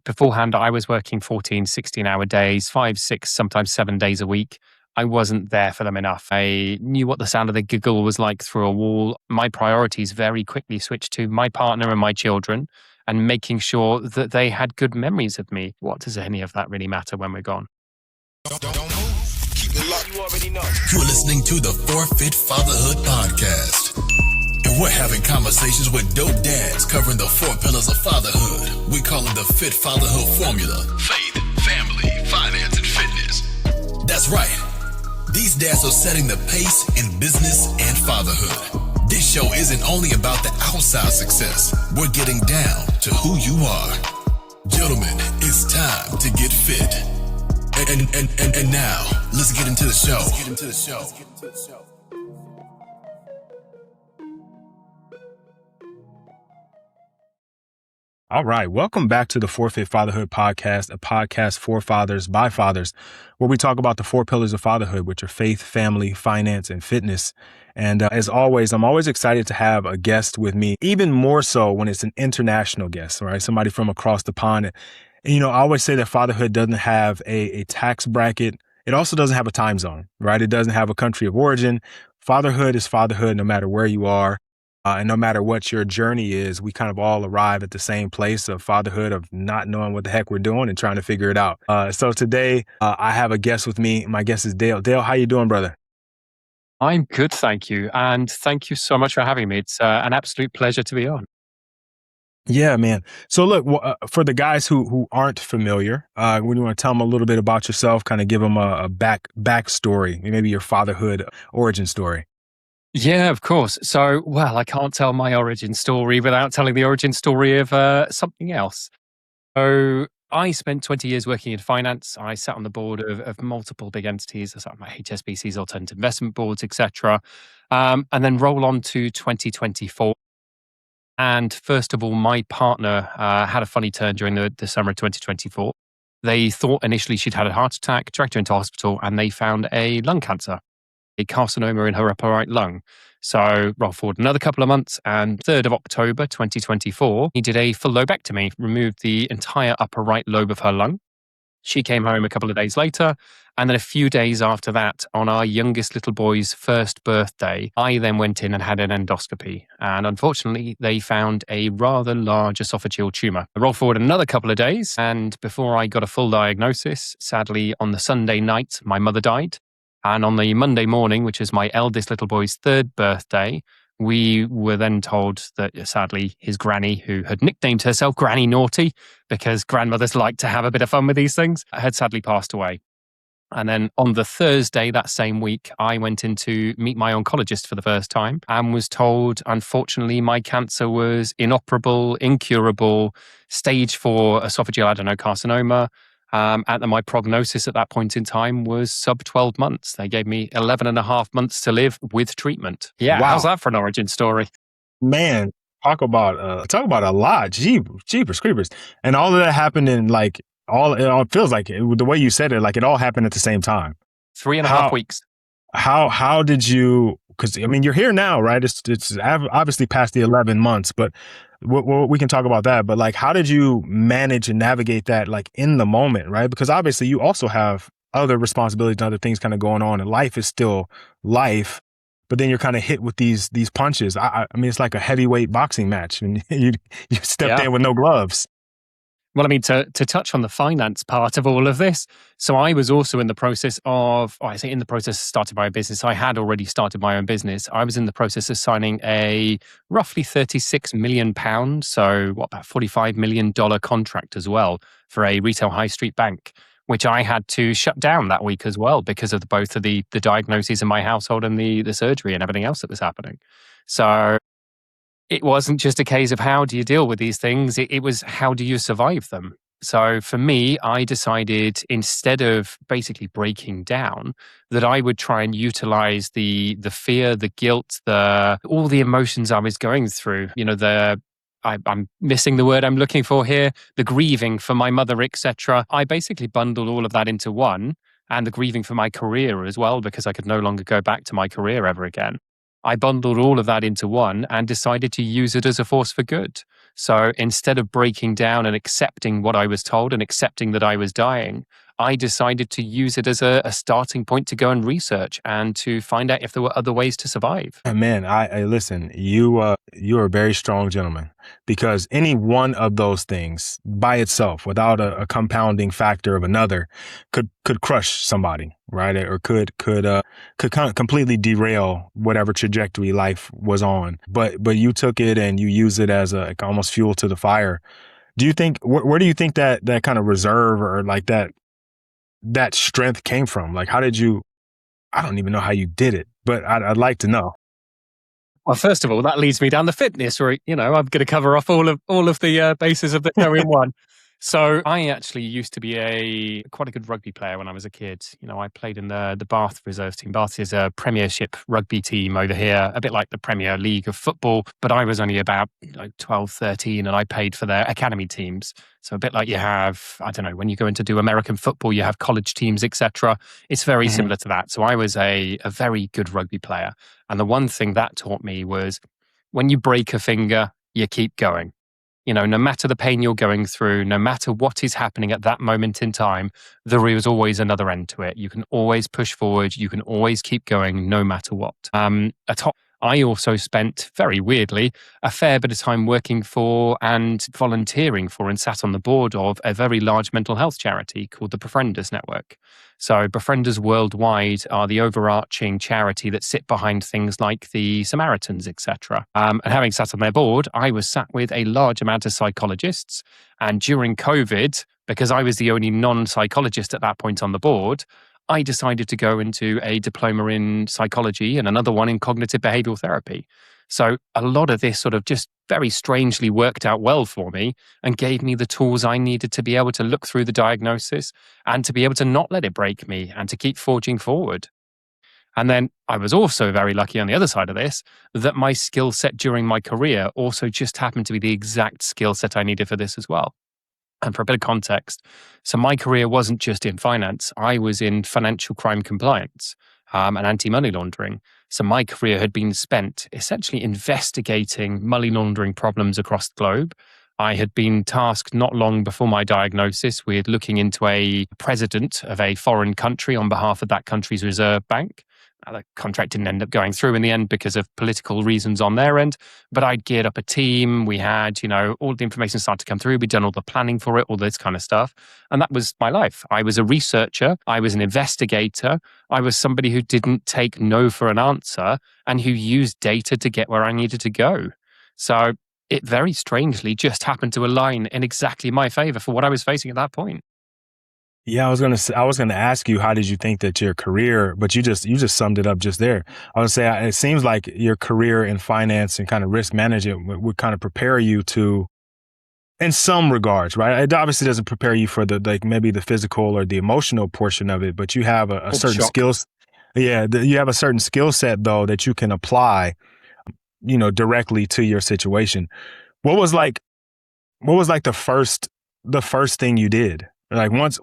beforehand, I was working 14, 16-hour days, 5, 6, sometimes 7 days a week. I wasn't there for them enough. I knew what the sound of the giggle was like through a wall. My priorities very quickly switched to my partner and my children and making sure that they had good memories of me. What does any of that really matter when we're gone? Don't move. Keep it locked. You already know. You're listening to the Forfeit Fatherhood Podcast. And we're having conversations with dope dads covering the 4 pillars of fatherhood. We call it the Fit Fatherhood Formula. Faith, family, finance, and fitness. That's right. These dads are setting the pace in business and fatherhood. This show isn't only about the outside success. We're getting down to who you are. Gentlemen, it's time to get fit. And now, let's get into the show. All right. Welcome back to the Forfeit Fatherhood Podcast, a podcast for fathers by fathers, where we talk about the 4 pillars of fatherhood, which are faith, family, finance, and fitness. And as always, I'm always excited to have a guest with me, even more so when it's an international guest, right? Somebody from across the pond. And, you know, I always say that fatherhood doesn't have a tax bracket. It also doesn't have a time zone, right? It doesn't have a country of origin. Fatherhood is fatherhood no matter where you are. And no matter what your journey is, we kind of all arrive at the same place of fatherhood, of not knowing what the heck we're doing and trying to figure it out. So today I have a guest with me. My guest is Dale. Dale, how you doing, brother? I'm good, thank you. And thank you so much for having me. It's an absolute pleasure to be on. Yeah, man. So look, for the guys who aren't familiar, when you want to tell them a little bit about yourself, kind of give them a backstory, maybe your fatherhood origin story. Yeah, of course. So, well, I can't tell my origin story without telling the origin story of something else. So, I spent 20 years working in finance. I sat on the board of multiple big entities. I sat on my HSBC's alternative investment boards, etc. And then roll on to 2024. And first of all, my partner had a funny turn during the summer of 2024. They thought initially she'd had a heart attack, dragged her into hospital, and they found a lung cancer, a carcinoma in her upper right lung. So roll forward another couple of months, and 3rd of October 2024, he did a full lobectomy, removed the entire upper right lobe of her lung. She came home a couple of days later, and then a few days after that, on our youngest little boy's first birthday, I then went in and had an endoscopy. And unfortunately, they found a rather large esophageal tumor. I rolled forward another couple of days, and before I got a full diagnosis, sadly, on the Sunday night, my mother died. And on the Monday morning, which is my eldest little boy's 3rd birthday, we were then told that, sadly, his granny, who had nicknamed herself Granny Naughty, because grandmothers like to have a bit of fun with these things, had sadly passed away. And then on the Thursday that same week, I went in to meet my oncologist for the first time and was told, unfortunately, my cancer was inoperable, incurable, stage 4 esophageal adenocarcinoma. And my prognosis at that point in time was sub 12 months. They gave me 11 and a half months to live with treatment. Yeah, wow. How's that for an origin story? Man, talk about a lot. Jeepers creepers. And all of that happened in it all feels like the way you said it, like it all happened at the same time. 3.5 weeks. How did you, because I mean, you're here now, right? It's obviously past the 11 months, but we can talk about that. But like, how did you manage and navigate that like in the moment, right? Because obviously you also have other responsibilities and other things kind of going on, and life is still life. But then you're kind of hit with these punches. I mean, it's like a heavyweight boxing match, and you stepped in with no gloves. Well, I mean, to touch on the finance part of all of this, so I was also in the process of, starting my own business. I had already started my own business. I was in the process of signing a roughly £36 million, so about $45 million contract as well for a retail high street bank, which I had to shut down that week as well because of both of the diagnoses in my household and the surgery and everything else that was happening. So it wasn't just a case of how do you deal with these things, it was how do you survive them. So for me, I decided instead of basically breaking down, that I would try and utilize the fear, the guilt, all the emotions I was going through, I'm missing the word I'm looking for here, the grieving for my mother, etc. I basically bundled all of that into one, and the grieving for my career as well, because I could no longer go back to my career ever again. I bundled all of that into one and decided to use it as a force for good. So instead of breaking down and accepting what I was told and accepting that I was dying, I decided to use it as a starting point to go and research and to find out if there were other ways to survive. Man, I listen. You are a very strong gentleman, because any one of those things by itself, without a compounding factor of another, could crush somebody, right? Or could completely derail whatever trajectory life was on. But you took it and you use it as like almost fuel to the fire. Do you think where do you think that kind of reserve, or like that strength came from? Like, how did you? I don't even know how you did it, but I'd like to know. Well, first of all, that leads me down the fitness route. I'm going to cover off all of the bases of the show in one. So I actually used to be quite a good rugby player when I was a kid. I played in the Bath reserves team. Bath is a Premiership rugby team over here, a bit like the Premier League of football. But I was only about 12, 13, and I played for their academy teams. So a bit like you have, I don't know, when you go in to do American football, you have college teams, etc. It's very similar to that. So I was a very good rugby player. And the one thing that taught me was when you break a finger, you keep going. No matter the pain you're going through, no matter what is happening at that moment in time, there is always another end to it. You can always push forward. You can always keep going no matter what. I also spent, very weirdly, a fair bit of time working for and volunteering for and sat on the board of a very large mental health charity called the Befrienders Network. So Befrienders Worldwide are the overarching charity that sit behind things like the Samaritans, etc. And having sat on their board, I was sat with a large amount of psychologists. And during COVID, because I was the only non-psychologist at that point on the board, I decided to go into a diploma in psychology and another one in cognitive behavioral therapy. So a lot of this sort of just very strangely worked out well for me and gave me the tools I needed to be able to look through the diagnosis and to be able to not let it break me and to keep forging forward. And then I was also very lucky on the other side of this, that my skill set during my career also just happened to be the exact skill set I needed for this as well. And for a bit of context, so my career wasn't just in finance. I was in financial crime compliance and anti-money laundering. So my career had been spent essentially investigating money laundering problems across the globe. I had been tasked not long before my diagnosis with looking into a president of a foreign country on behalf of that country's reserve bank. The contract didn't end up going through in the end because of political reasons on their end, but I'd geared up a team. We had, all the information started to come through. We'd done all the planning for it, all this kind of stuff. And that was my life. I was a researcher. I was an investigator. I was somebody who didn't take no for an answer and who used data to get where I needed to go. So it very strangely just happened to align in exactly my favor for what I was facing at that point. Yeah, I was gonna ask you, how did you think that your career, but you just summed it up just there. I was gonna say, it seems like your career in finance and kind of risk management would kind of prepare you to, in some regards, right? It obviously doesn't prepare you for maybe the physical or the emotional portion of it, but you have a certain skills. Yeah, you have a certain skill set though that you can apply, directly to your situation. What was like the first thing you did? Like once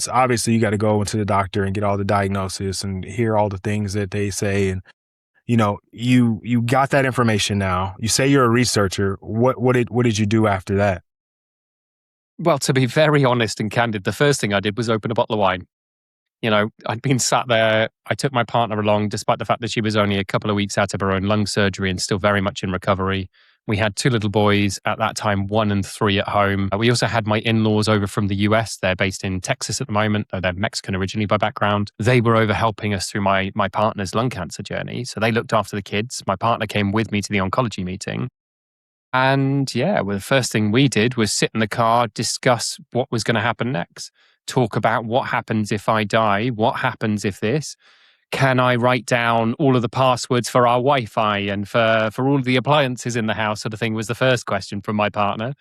obviously you got to go into the doctor and get all the diagnosis and hear all the things that they say. And, you got that information now. You say you're a researcher. What did you do after that? Well, to be very honest and candid, the first thing I did was open a bottle of wine. I'd been sat there. I took my partner along, despite the fact that she was only a couple of weeks out of her own lung surgery and still very much in recovery. We had two little boys at that time, 1 and 3 at home. We also had my in-laws over from the US. They're based in Texas at the moment, though they're Mexican originally by background. They were over helping us through my partner's lung cancer journey. So they looked after the kids. My partner came with me to the oncology meeting. And well, the first thing we did was sit in the car, discuss what was going to happen next, talk about what happens if I die, what happens if this. Can I write down all of the passwords for our Wi-Fi and for all of the appliances in the house, sort of thing, was the first question from my partner.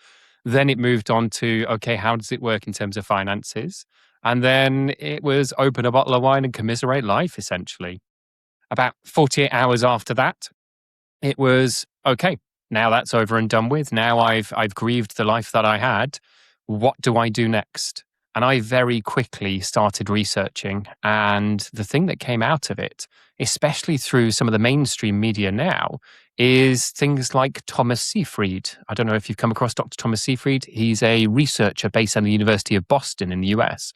Then it moved on to, okay, how does it work in terms of finances? And then it was open a bottle of wine and commiserate life, essentially. About 48 hours after that, it was, okay, now that's over and done with. Now I've grieved the life that I had. What do I do next? And I very quickly started researching. And the thing that came out of it, especially through some of the mainstream media now, is things like Thomas Seyfried. I don't know if you've come across Dr. Thomas Seyfried. He's a researcher based at the University of Boston in the US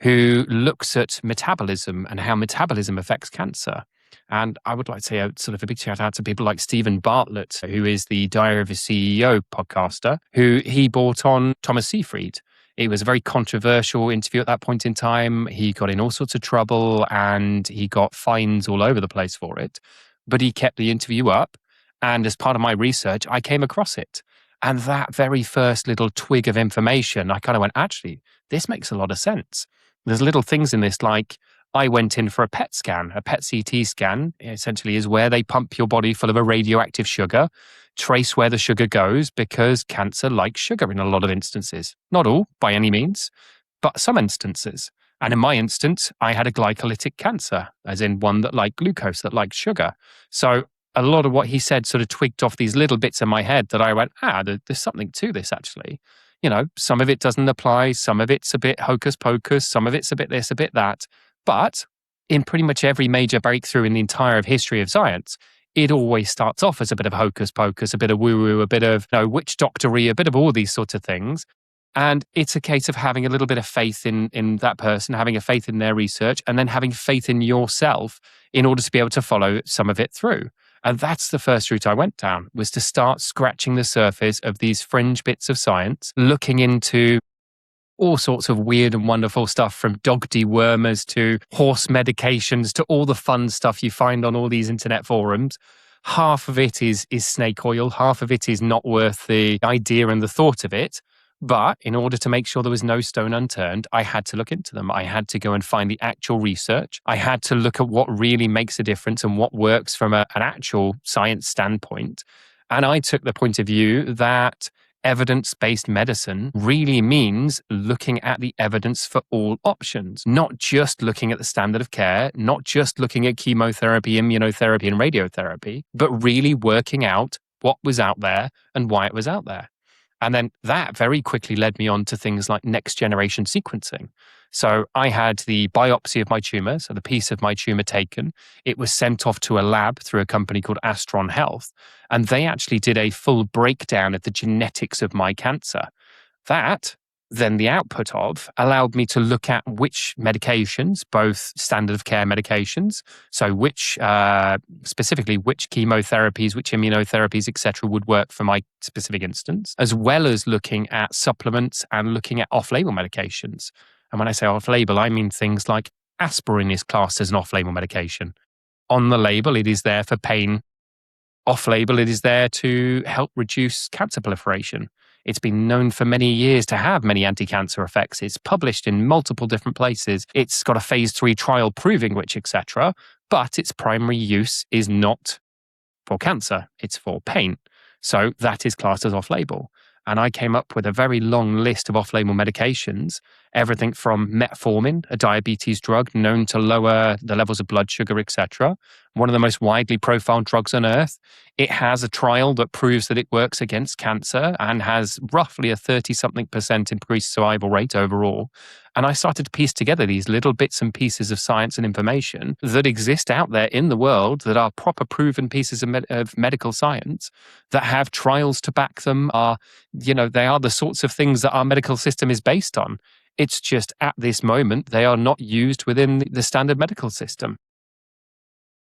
who looks at metabolism and how metabolism affects cancer. And I would like to say a sort of a big shout out to people like Stephen Bartlett, who is the Diary of a CEO podcaster, who he brought on Thomas Seyfried. It was a very controversial interview at that point in time. He got in all sorts of trouble and he got fines all over the place for it. But he kept the interview up. And as part of my research, I came across it. And that very first little twig of information, I kind of went, actually, this makes a lot of sense. There's little things in this like, I went in for a PET scan. A PET CT scan essentially is where they pump your body full of a radioactive sugar, trace where the sugar goes because cancer likes sugar in a lot of instances. Not all, by any means, but some instances. And in my instance, I had a glycolytic cancer, as in one that liked glucose, that liked sugar. So a lot of what he said sort of twigged off these little bits in my head that I went, there's something to this actually. You know, some of it doesn't apply, some of it's a bit hocus pocus, some of it's a bit this, a bit that. But in pretty much every major breakthrough in the entire history of science, it always starts off as a bit of hocus pocus, a bit of woo-woo, a bit of witch doctory, a bit of all these sorts of things. And it's a case of having a little bit of faith in that person, having a faith in their research, and then having faith in yourself in order to be able to follow some of it through. And that's the first route I went down, was to start scratching the surface of these fringe bits of science, looking into all sorts of weird and wonderful stuff, from dog dewormers to horse medications to all the fun stuff you find on all these internet forums. Half of it is snake oil. Half of it is not worth the idea and the thought of it. But in order to make sure there was no stone unturned, I had to look into them. I had to go and find the actual research. I had to look at what really makes a difference and what works from an actual science standpoint. And I took the point of view that evidence-based medicine really means looking at the evidence for all options, not just looking at the standard of care, not just looking at chemotherapy, immunotherapy, and radiotherapy, but really working out what was out there and why it was out there. And then that very quickly led me on to things like next generation sequencing. So I had the biopsy of my tumor, so the piece of my tumor taken. It was sent off to a lab through a company called Astron Health, and they actually did a full breakdown of the genetics of my cancer. That, then the output of, allowed me to look at which medications, both standard of care medications, so which, specifically which chemotherapies, which immunotherapies, etc., would work for my specific instance, as well as looking at supplements and looking at off-label medications. And when I say off-label, I mean things like aspirin is classed as an off-label medication. On the label, it is there for pain. Off-label, it is there to help reduce cancer proliferation. It's been known for many years to have many anti-cancer effects. It's published in multiple different places. It's got a phase 3 trial proving which, etc. But its primary use is not for cancer. It's for pain. So that is classed as off-label. And I came up with a very long list of off-label medications, everything from metformin, a diabetes drug known to lower the levels of blood sugar, etc. One of the most widely profiled drugs on earth. It has a trial that proves that it works against cancer and has roughly a 30-something% increased survival rate overall. And I started to piece together these little bits and pieces of science and information that exist out there in the world that are proper proven pieces of medical science that have trials to back them. They are the sorts of things that our medical system is based on. It's just at this moment, they are not used within the standard medical system.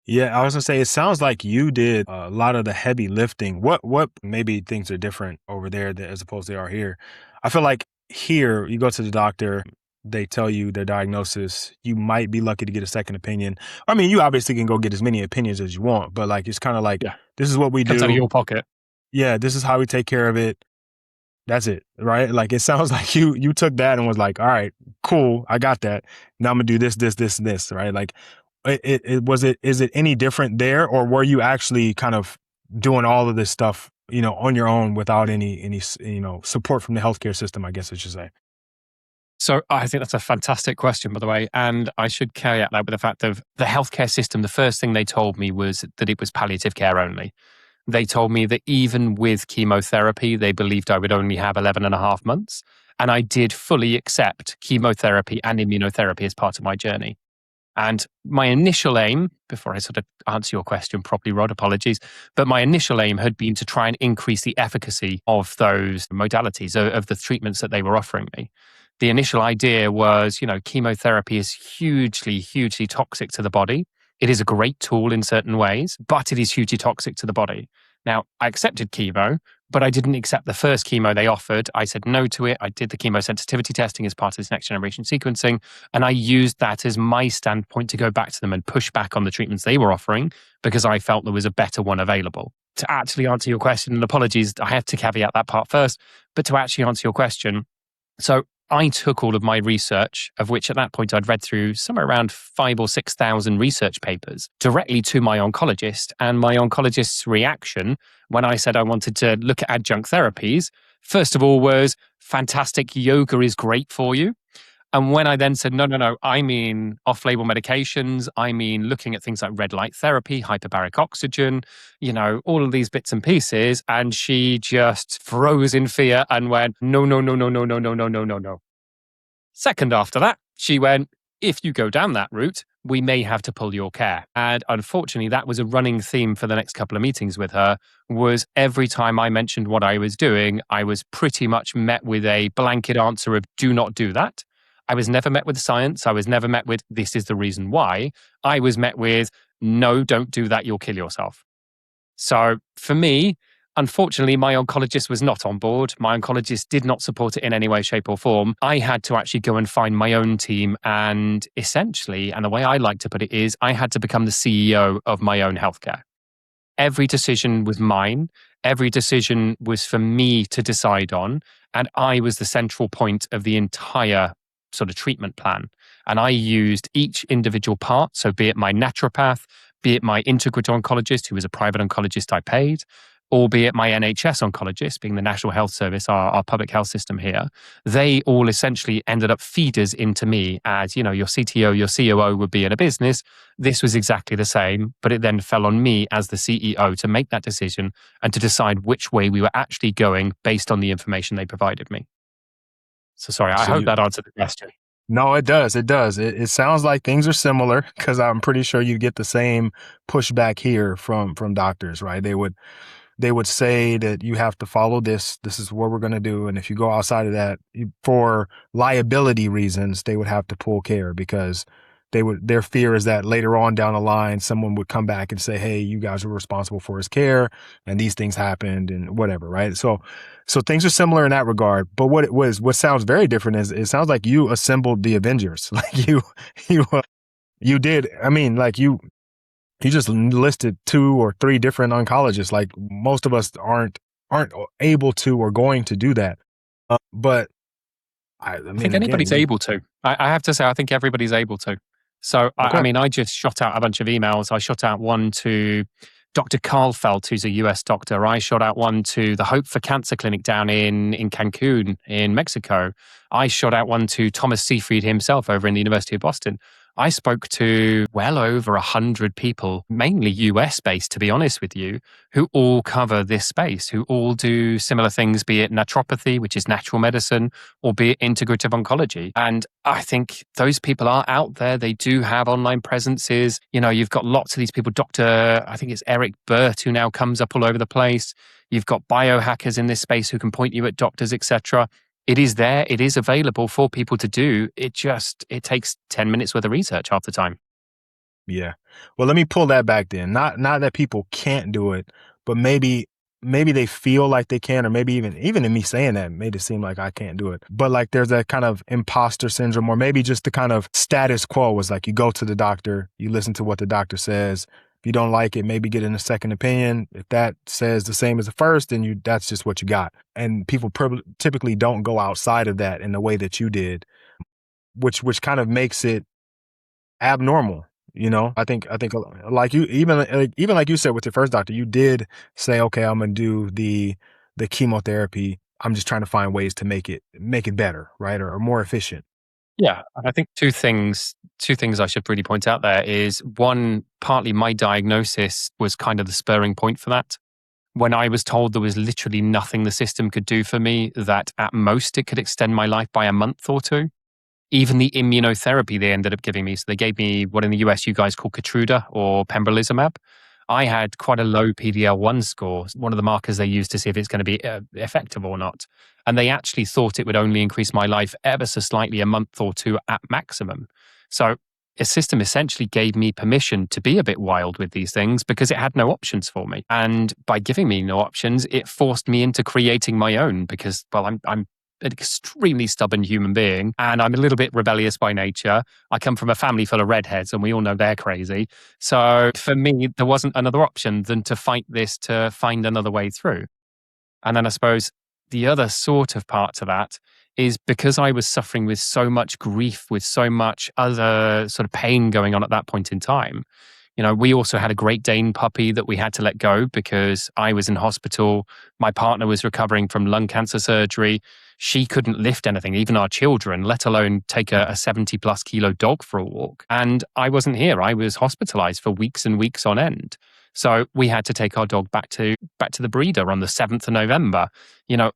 Yeah, I was gonna say, it sounds like you did a lot of the heavy lifting. What maybe things are different over there as opposed to they are here? I feel like here, you go to the doctor, they tell you their diagnosis. You might be lucky to get a second opinion. I mean, you obviously can go get as many opinions as you want, but like it's kind of like, this is what we Comes out of do. your pocket. Yeah, this is how we take care of it. That's it, right? Like it sounds like you took that and was like, all right, cool, I got that. Now I'm gonna do this, and this, right? Like, is it any different there, or were you actually kind of doing all of this stuff, on your own without any support from the healthcare system, I guess I should say? So I think that's a fantastic question, by the way. And I should carry out that with the fact of the healthcare system. The first thing they told me was that it was palliative care only. They told me that even with chemotherapy, they believed I would only have 11 and a half months. And I did fully accept chemotherapy and immunotherapy as part of my journey. And my initial aim, before I sort of answer your question properly, Rod, apologies, but my initial aim had been to try and increase the efficacy of those modalities, of the treatments that they were offering me. The initial idea was, chemotherapy is hugely, hugely toxic to the body. It is a great tool in certain ways, but it is hugely toxic to the body. Now, I accepted chemo, but I didn't accept the first chemo they offered. I said no to it. I did the chemosensitivity testing as part of this next generation sequencing. And I used that as my standpoint to go back to them and push back on the treatments they were offering because I felt there was a better one available. To actually answer your question, and apologies, I have to caveat that part first, but to actually answer your question, so I took all of my research, of which at that point I'd read through somewhere around 5,000 or 6,000 research papers, directly to my oncologist. And my oncologist's reaction when I said I wanted to look at adjunct therapies, first of all, was fantastic, yoga is great for you. And when I then said, no, I mean off-label medications, I mean looking at things like red light therapy, hyperbaric oxygen, all of these bits and pieces. And she just froze in fear and went, no, no, no, no, no, no, no, no, no, no, no. Second after that, she went, if you go down that route, we may have to pull your care. And unfortunately, that was a running theme for the next couple of meetings with her, was every time I mentioned what I was doing, I was pretty much met with a blanket answer of do not do that. I was never met with science. I was never met with this is the reason why. I was met with no, don't do that. You'll kill yourself. So for me, unfortunately, my oncologist was not on board. My oncologist did not support it in any way, shape, or form. I had to actually go and find my own team. And essentially, and the way I like to put it is, I had to become the CEO of my own healthcare. Every decision was mine. Every decision was for me to decide on. And I was the central point of the entire sort of treatment plan. And I used each individual part. So be it my naturopath, be it my integrative oncologist, who was a private oncologist I paid, or be it my NHS oncologist, being the National Health Service, our public health system here, they all essentially ended up feeders into me as, your CTO, your COO would be in a business. This was exactly the same, but it then fell on me as the CEO to make that decision and to decide which way we were actually going based on the information they provided me. So sorry, I hope that answered the question. No, it does. It does. It sounds like things are similar because I'm pretty sure you get the same pushback here from doctors, right? They would say that you have to follow this. This is what we're going to do. And if you go outside of that for liability reasons, they would have to pull care because their fear is that later on down the line, someone would come back and say, hey, you guys were responsible for his care and these things happened and whatever. Right. So things are similar in that regard. But what sounds very different is it sounds like you assembled the Avengers. Like you did. I mean, like you just listed 2 or 3 different oncologists. Like most of us aren't able to or going to do that. But I think anybody's able to. I have to say, I think everybody's able to. So, okay. I just shot out a bunch of emails. I shot out one to Dr. Karlfeldt, who's a US doctor. I shot out one to the Hope for Cancer Clinic down in Cancun, in Mexico. I shot out one to Thomas Seyfried himself over in the University of Boston. I spoke to well over 100 people, mainly US-based, to be honest with you, who all cover this space, who all do similar things, be it naturopathy, which is natural medicine, or be it integrative oncology. And I think those people are out there. They do have online presences. You've got lots of these people. I think it's Eric Burt, who now comes up all over the place. You've got biohackers in this space who can point you at doctors, etc. It is there. It is available for people to do. It takes 10 minutes worth of research half the time. Yeah. Well, let me pull that back then. Not that people can't do it, but maybe they feel like they can, or maybe even in me saying that made it seem like I can't do it. But like there's that kind of imposter syndrome, or maybe just the kind of status quo was like you go to the doctor, you listen to what the doctor says. If you don't like it, maybe get in a second opinion. If that says the same as the first, then that's just what you got. And people typically don't go outside of that in the way that you did, which kind of makes it abnormal. I think like you, even like you said with your first doctor, you did say, okay, I'm going to do the chemotherapy. I'm just trying to find ways to make it better, right? Or more efficient. Yeah, I think two things I should really point out there is one, partly my diagnosis was kind of the spurring point for that. When I was told there was literally nothing the system could do for me, that at most it could extend my life by a month or 2. even the immunotherapy they ended up giving me. So they gave me what in the US you guys call Keytruda or pembrolizumab. I had quite a low PD-L1 score, one of the markers they use to see if it's going to be effective or not. And they actually thought it would only increase my life ever so slightly, a month or two at maximum. So a system essentially gave me permission to be a bit wild with these things because it had no options for me. And by giving me no options, it forced me into creating my own because, well, I'm an extremely stubborn human being and I'm a little bit rebellious by nature. I come from a family full of redheads and we all know they're crazy. So for me, there wasn't another option than to fight this to find another way through. And then I suppose the other sort of part to that is because I was suffering with so much grief, with so much other sort of pain going on at that point in time. We also had a Great Dane puppy that we had to let go because I was in hospital. My partner was recovering from lung cancer surgery. She couldn't lift anything, even our children, let alone take a 70 plus kilo dog for a walk. And I wasn't here. I was hospitalized for weeks and weeks on end. So we had to take our dog back to the breeder on the 7th of November.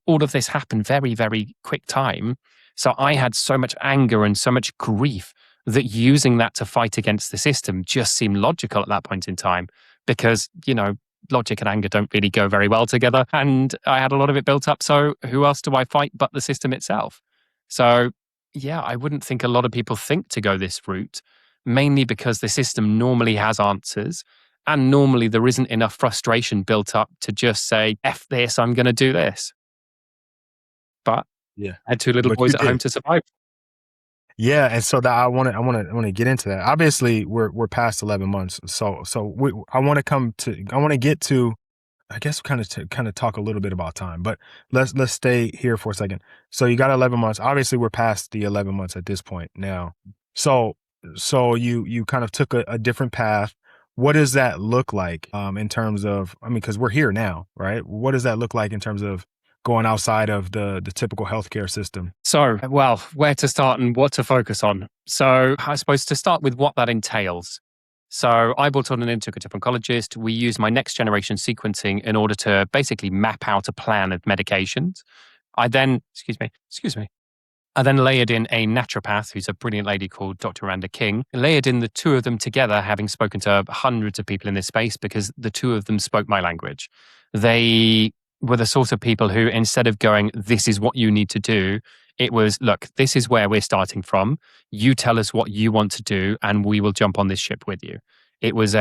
All of this happened very, very quick time. So I had so much anger and so much grief that using that to fight against the system just seemed logical at that point in time because, logic and anger don't really go very well together. And I had a lot of it built up. So who else do I fight but the system itself? So yeah, I wouldn't think a lot of people think to go this route, mainly because the system normally has answers. And normally there isn't enough frustration built up to just say, F this, I'm going to do this. But Yeah. I had two little boys at home to survive. Yeah, and so that I want to get into that. Obviously, we're past 11 months, so I want to get to. I guess kind of talk a little bit about time, but let's stay here for a second. So you got 11 months. Obviously, we're past the 11 months at this point now. So you kind of took a different path. What does that look like in terms of? I mean, because we're here now, right? What does that look like in terms of going outside of the typical healthcare system? So, well, where to start and what to focus on? So I suppose to start with what that entails. So I brought on an integrative oncologist. We used my next generation sequencing in order to basically map out a plan of medications. I then, I then layered in a naturopath who's a brilliant lady called Dr. Randa King. I layered in the two of them together, having spoken to hundreds of people in this space because the two of them spoke my language. They were the sort of people who, instead of going, this is what you need to do, it was, look, this is where we're starting from. You tell us what you want to do and we will jump on this ship with you. It was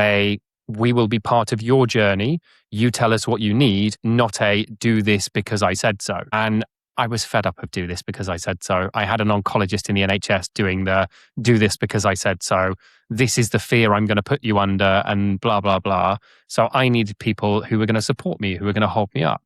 we will be part of your journey. You tell us what you need, not a do this because I said so. And I was fed up of do this because I said so. I had an oncologist in the NHS doing the do this because I said so. This is the fear I'm going to put you under and blah, blah, blah. So I needed people who were going to support me, who were going to hold me up.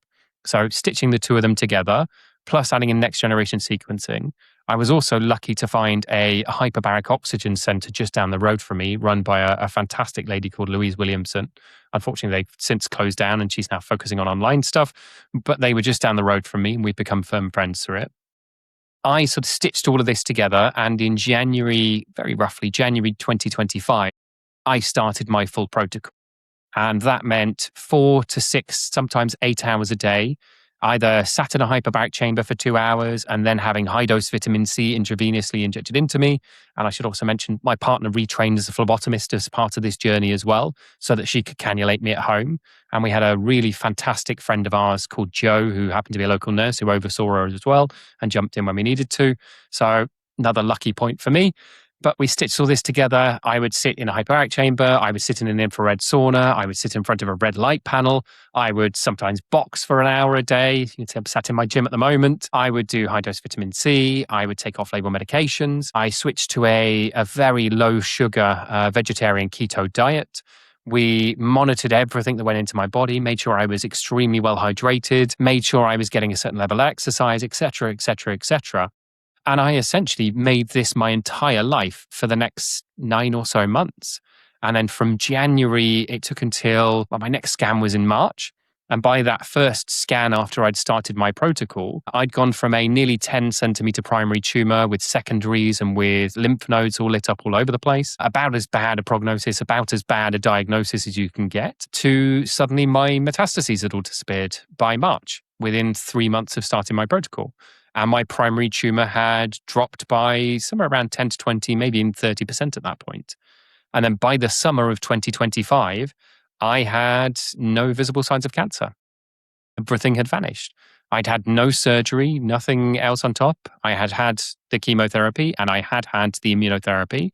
So stitching the two of them together, plus adding in next generation sequencing. I was also lucky to find a hyperbaric oxygen center just down the road from me, run by a fantastic lady called Louise Williamson. Unfortunately, they've since closed down and she's now focusing on online stuff, but they were just down the road from me and we've become firm friends through it. I sort of stitched all of this together and in January, very roughly January 2025, I started my full protocol. And that meant 4 to 6, sometimes 8 hours a day, either sat in a hyperbaric chamber for 2 hours and then having high dose vitamin C intravenously injected into me. And I should also mention my partner retrained as a phlebotomist as part of this journey as well, so that she could cannulate me at home. And we had a really fantastic friend of ours called Jo, who happened to be a local nurse who oversaw her as well and jumped in when we needed to. So another lucky point for me. But we stitched all this together. I would sit in a hyperbaric chamber. I would sit in an infrared sauna. I would sit in front of a red light panel. I would sometimes box for an hour a day. You can see I'm sat in my gym at the moment. I would do high dose vitamin C. I would take off label medications. I switched to a very low sugar vegetarian keto diet. We monitored everything that went into my body, made sure I was extremely well hydrated, made sure I was getting a certain level of exercise, etc., etc., etc. And I essentially made this my entire life for the next 9 or so months. And then from January, it took until my next scan was in March. And by that first scan after I'd started my protocol, I'd gone from a nearly 10 centimeter primary tumor with secondaries and with lymph nodes all lit up all over the place, about as bad a prognosis, about as bad a diagnosis as you can get, to suddenly my metastases had all disappeared by March, within 3 months of starting my protocol. And my primary tumor had dropped by somewhere around 10 to 20, maybe even 30% at that point. And then by the summer of 2025, I had no visible signs of cancer. Everything had vanished. I'd had no surgery, nothing else on top. I had had the chemotherapy and I had had the immunotherapy.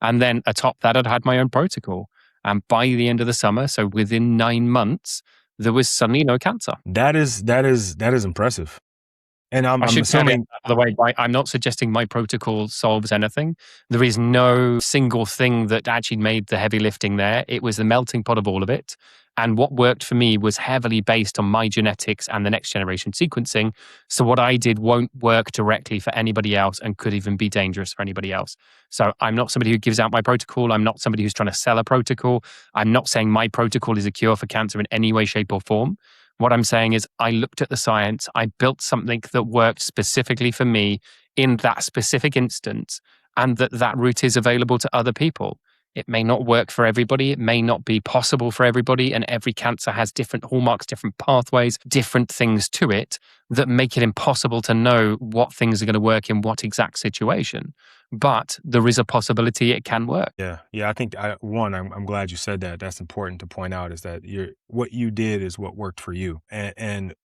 And then atop that, I'd had my own protocol. And by the end of the summer, so within 9 months, there was suddenly no cancer. That is impressive. And I'm I should assuming, by the way, I'm not suggesting my protocol solves anything. There is no single thing that actually made the heavy lifting there. It was the melting pot of all of it. And what worked for me was heavily based on my genetics and the next generation sequencing. So what I did won't work directly for anybody else and could even be dangerous for anybody else. So I'm not somebody who gives out my protocol. I'm not somebody who's trying to sell a protocol. I'm not saying my protocol is a cure for cancer in any way, shape, or form. What I'm saying is I looked at the science, I built something that worked specifically for me in that specific instance, and that route is available to other people. It may not work for everybody. It may not be possible for everybody. And every cancer has different hallmarks, different pathways, different things to it that make it impossible to know what things are going to work in what exact situation. But there is a possibility it can work. yeah. I think I'm glad you said that. That's important to point out, is that what you did is what worked for you. And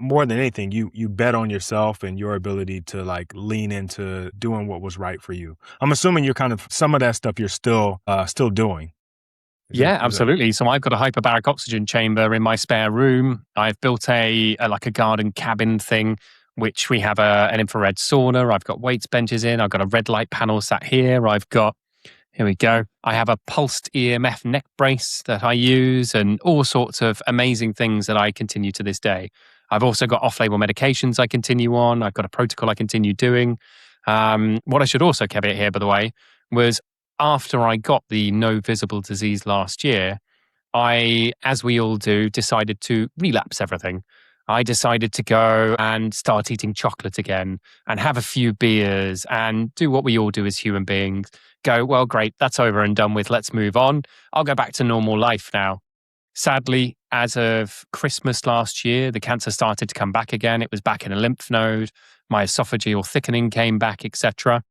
more than anything, you bet on yourself and your ability to like lean into doing what was right for you. I'm assuming you're kind of, some of that stuff you're still doing. Yeah, absolutely. So I've got a hyperbaric oxygen chamber in my spare room. I've built a like a garden cabin thing, which we have an infrared sauna. I've got weights benches in. I've got a red light panel sat here. Here we go. I have a pulsed EMF neck brace that I use and all sorts of amazing things that I continue to this day. I've also got off-label medications I continue on. I've got a protocol I continue doing. What I should also caveat here, by the way, was after I got the no visible disease last year, I, as we all do, decided to relapse everything. I decided to go and start eating chocolate again and have a few beers and do what we all do as human beings. Go, well, great, that's over and done with. Let's move on. I'll go back to normal life now. Sadly, as of Christmas last year, the cancer started to come back again. It was back in a lymph node. My esophageal thickening came back, etc.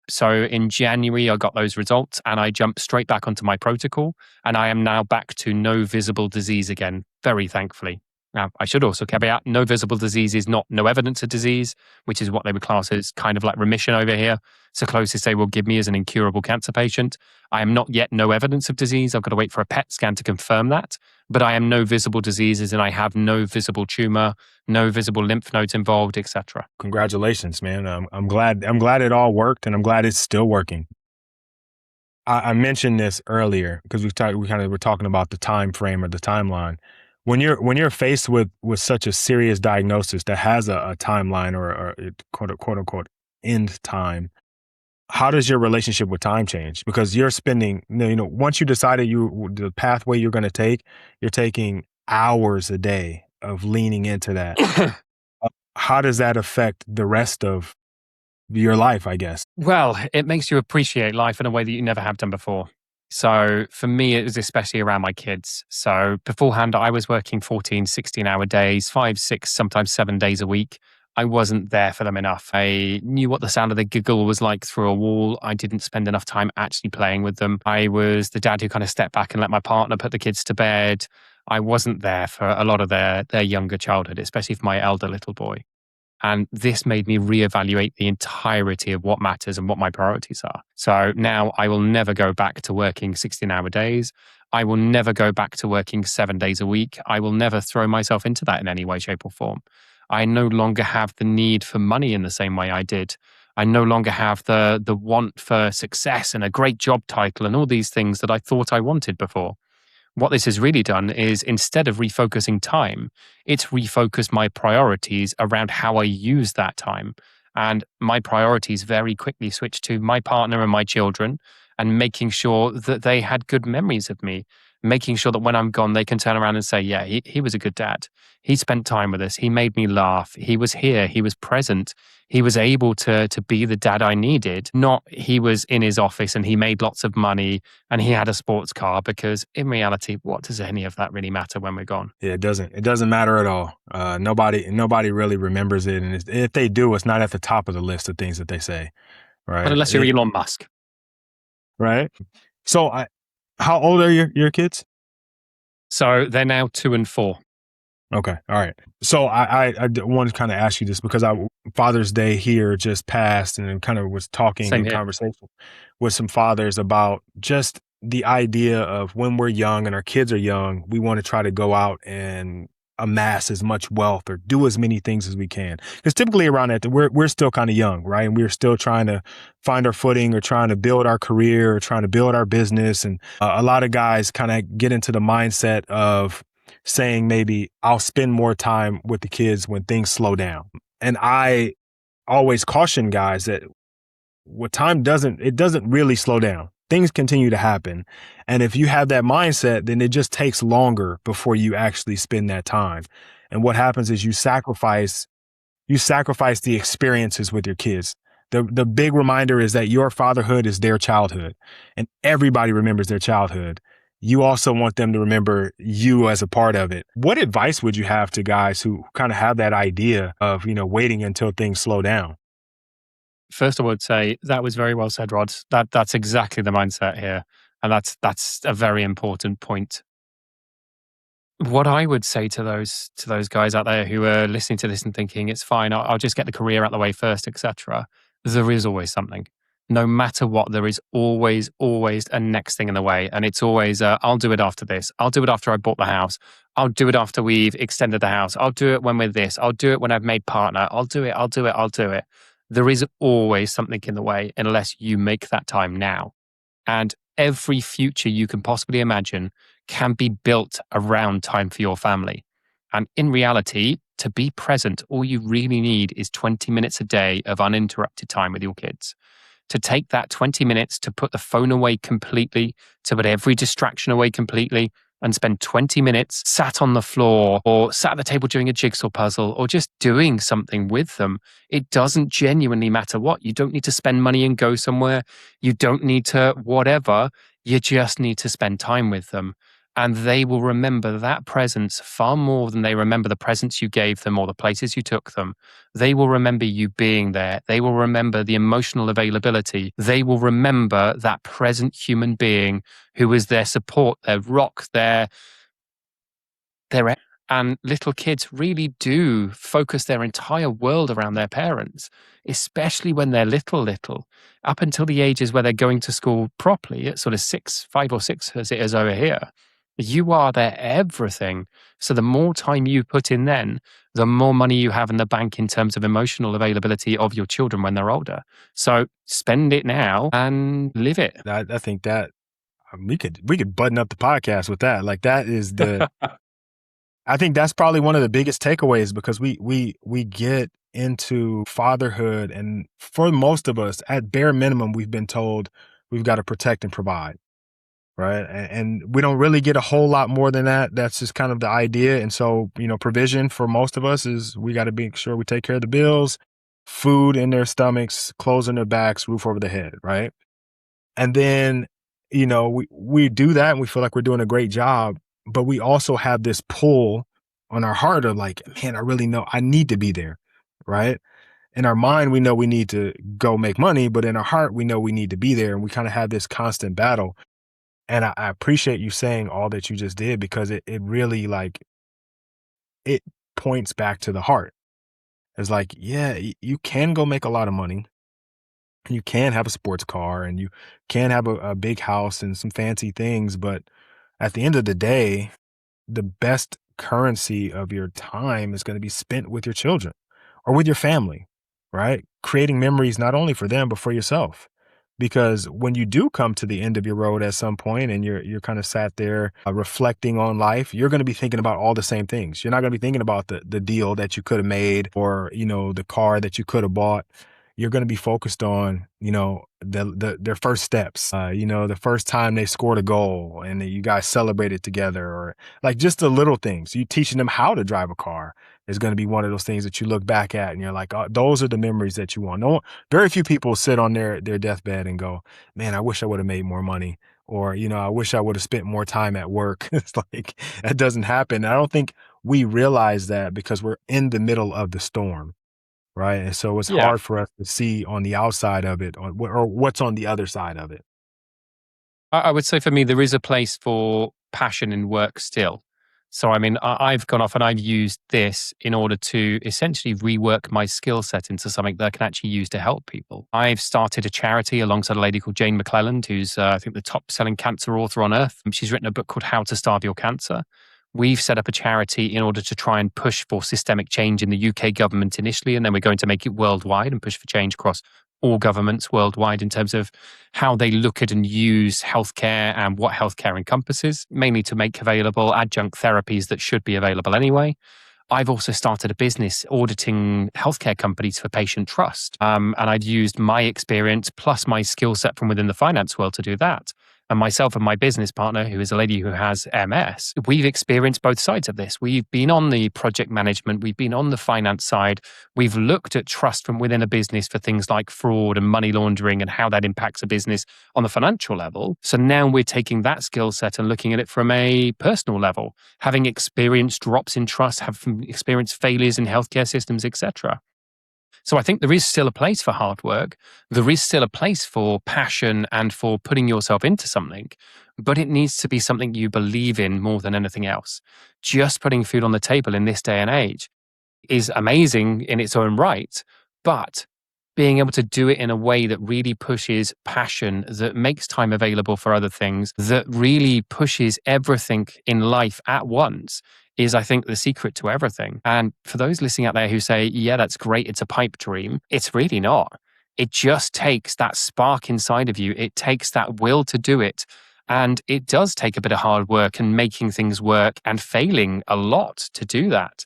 So in January, I got those results and I jumped straight back onto my protocol. And I am now back to no visible disease again, very thankfully. Now, I should also caveat, no visible disease is not no evidence of disease, which is what they would class as kind of like remission over here. It's the closest they will give me as an incurable cancer patient. I am not yet no evidence of disease. I've got to wait for a PET scan to confirm that. But I am no visible diseases and I have no visible tumor, no visible lymph nodes involved, etc. Congratulations, man. I'm glad it all worked, and I'm glad it's still working. I mentioned this earlier because we kind of were talking about the time frame or the timeline. When you're faced with such a serious diagnosis that has a timeline or a quote unquote end time, how does your relationship with time change? Because you're spending, once you decided the pathway you're going to take, you're taking hours a day of leaning into that. How does that affect the rest of your life, I guess? Well, it makes you appreciate life in a way that you never have done before. So for me, it was especially around my kids. So beforehand, I was working 14, 16-hour days, 5, 6, sometimes 7 days a week. I wasn't there for them enough. I knew what the sound of the giggle was like through a wall. I didn't spend enough time actually playing with them. I was the dad who kind of stepped back and let my partner put the kids to bed. I wasn't there for a lot of their younger childhood, especially for my elder little boy. And this made me reevaluate the entirety of what matters and what my priorities are. So now I will never go back to working 16-hour days. I will never go back to working 7 days a week. I will never throw myself into that in any way, shape, or form. I no longer have the need for money in the same way I did. I no longer have the want for success and a great job title and all these things that I thought I wanted before. What this has really done is, instead of refocusing time, it's refocused my priorities around how I use that time. And my priorities very quickly switched to my partner and my children and making sure that they had good memories of me, making sure that when I'm gone, they can turn around and say, yeah, he was a good dad. He spent time with us. He made me laugh. He was here. He was present. He was able to be the dad I needed, not he was in his office and he made lots of money and he had a sports car, because in reality, what does any of that really matter when we're gone? Yeah, it doesn't matter at all. Nobody really remembers it. And if they do, it's not at the top of the list of things that they say. But Right. unless you're Elon Musk. Right. So how old are your kids? So they're now 2 and 4. Okay. All right. So I want to kind of ask you this because Father's Day here just passed, and kind of was talking Same in here. conversation with some fathers about just the idea of when we're young and our kids are young, we want to try to go out and amass as much wealth or do as many things as we can. Because typically around that, we're still kind of young, right? And we're still trying to find our footing or trying to build our career or trying to build our business. And a lot of guys kind of get into the mindset of saying maybe I'll spend more time with the kids when things slow down. And I always caution guys that what time doesn't really slow down. Things continue to happen. And if you have that mindset, then it just takes longer before you actually spend that time. And what happens is you sacrifice the experiences with your kids. The big reminder is that your fatherhood is their childhood, and everybody remembers their childhood. You also want them to remember you as a part of it. What advice would you have to guys who kind of have that idea of, waiting until things slow down? First, I would say that was very well said, Rod. That's exactly the mindset here. And that's a very important point. What I would say to those guys out there who are listening to this and thinking it's fine, I'll just get the career out of the way first, etc. There is always something. No matter what, there is always a next thing in the way, and it's always I'll do it after this. I'll do it after I bought the house. I'll do it after we've extended the house. I'll do it when we're this. I'll do it when I've made partner. I'll do it. There is always something in the way unless you make that time now. And every future you can possibly imagine can be built around time for your family. And in reality, to be present, all you really need is 20 minutes a day of uninterrupted time with your kids. To take that 20 minutes to put the phone away completely, to put every distraction away completely, and spend 20 minutes sat on the floor or sat at the table doing a jigsaw puzzle or just doing something with them. It doesn't genuinely matter what. You don't need to spend money and go somewhere. You don't need to whatever. You just need to spend time with them. And they will remember that presence far more than they remember the presents you gave them or the places you took them. They will remember you being there. They will remember the emotional availability. They will remember that present human being who was their support, their rock, their. And little kids really do focus their entire world around their parents, especially when they're little, up until the ages where they're going to school properly at sort of 5 or 6 as it is over here. You are their everything. So the more time you put in then, the more money you have in the bank in terms of emotional availability of your children when they're older. So spend it now and live it. I think that we could button up the podcast with that. Like that is I think that's probably one of the biggest takeaways, because we get into fatherhood, and for most of us, at bare minimum, we've been told we've got to protect and provide. Right. And we don't really get a whole lot more than that. That's just kind of the idea. And so, provision for most of us is we got to make sure we take care of the bills, food in their stomachs, clothes on their backs, roof over the head. Right. And then, we do that and we feel like we're doing a great job, but we also have this pull on our heart of like, man, I really know I need to be there. Right. In our mind, we know we need to go make money, but in our heart, we know we need to be there. And we kind of have this constant battle. And I appreciate you saying all that you just did, because it really it points back to the heart. It's like, yeah, you can go make a lot of money. You can have a sports car and you can have a big house and some fancy things. But at the end of the day, the best currency of your time is going to be spent with your children or with your family, right? Creating memories, not only for them, but for yourself. Because when you do come to the end of your road at some point and you're kind of sat there reflecting on life, you're going to be thinking about all the same things. You're not going to be thinking about the deal that you could have made or, the car that you could have bought. You're going to be focused on, their first steps, the first time they scored a goal and you guys celebrated together, or like just the little things. You teaching them how to drive a car, is going to be one of those things that you look back at and you're like, oh, those are the memories that you want. No, very few people sit on their deathbed and go, man, I wish I would have made more money. Or, I wish I would have spent more time at work. It's like, that doesn't happen. I don't think we realize that because we're in the middle of the storm. Right. And so it's Yeah. hard for us to see on the outside of it or what's on the other side of it. I would say for me, there is a place for passion in work still. So, I mean, I've gone off and I've used this in order to essentially rework my skill set into something that I can actually use to help people. I've started a charity alongside a lady called Jane McClelland, who's, I think, the top selling cancer author on earth. She's written a book called How to Starve Your Cancer. We've set up a charity in order to try and push for systemic change in the UK government initially, and then we're going to make it worldwide and push for change across all governments worldwide in terms of how they look at and use healthcare and what healthcare encompasses, mainly to make available adjunct therapies that should be available anyway. I've also started a business auditing healthcare companies for patient trust. And I've used my experience plus my skill set from within the finance world to do that. And myself and my business partner, who is a lady who has MS, we've experienced both sides of this. We've been on the project management, we've been on the finance side, we've looked at trust from within a business for things like fraud and money laundering and how that impacts a business on the financial level. So now we're taking that skill set and looking at it from a personal level, having experienced drops in trust, having experienced failures in healthcare systems, etc. So I think there is still a place for hard work. There is still a place for passion and for putting yourself into something, but it needs to be something you believe in more than anything else. Just putting food on the table in this day and age is amazing in its own right, but being able to do it in a way that really pushes passion, that makes time available for other things, that really pushes everything in life at once is, I think, the secret to everything. And for those listening out there who say, yeah, that's great, it's a pipe dream, it's really not. It just takes that spark inside of you. It takes that will to do it. And it does take a bit of hard work and making things work and failing a lot to do that.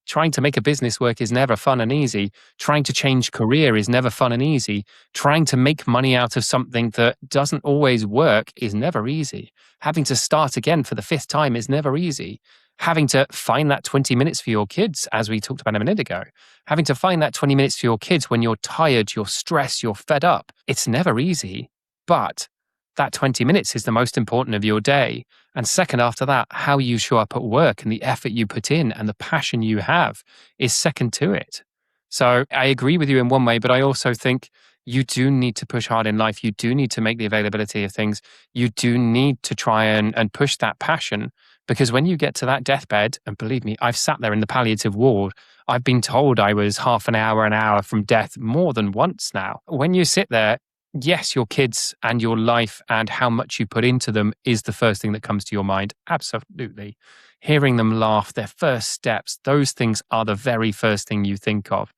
Trying to make a business work is never fun and easy. Trying to change career is never fun and easy. Trying to make money out of something that doesn't always work is never easy. Having to start again for the fifth time is never easy. Having to find that 20 minutes for your kids, as we talked about a minute ago, having to find that 20 minutes for your kids when you're tired, you're stressed, you're fed up, it's never easy. But that 20 minutes is the most important of your day. And second after that, how you show up at work and the effort you put in and the passion you have is second to it. So I agree with you in one way, but I also think you do need to push hard in life. You do need to make the availability of things. You do need to try and push that passion, because when you get to that deathbed, and believe me, I've sat there in the palliative ward, I've been told I was half an hour from death more than once now. When you sit there, yes, your kids and your life and how much you put into them is the first thing that comes to your mind. Absolutely. Hearing them laugh, their first steps, those things are the very first thing you think of.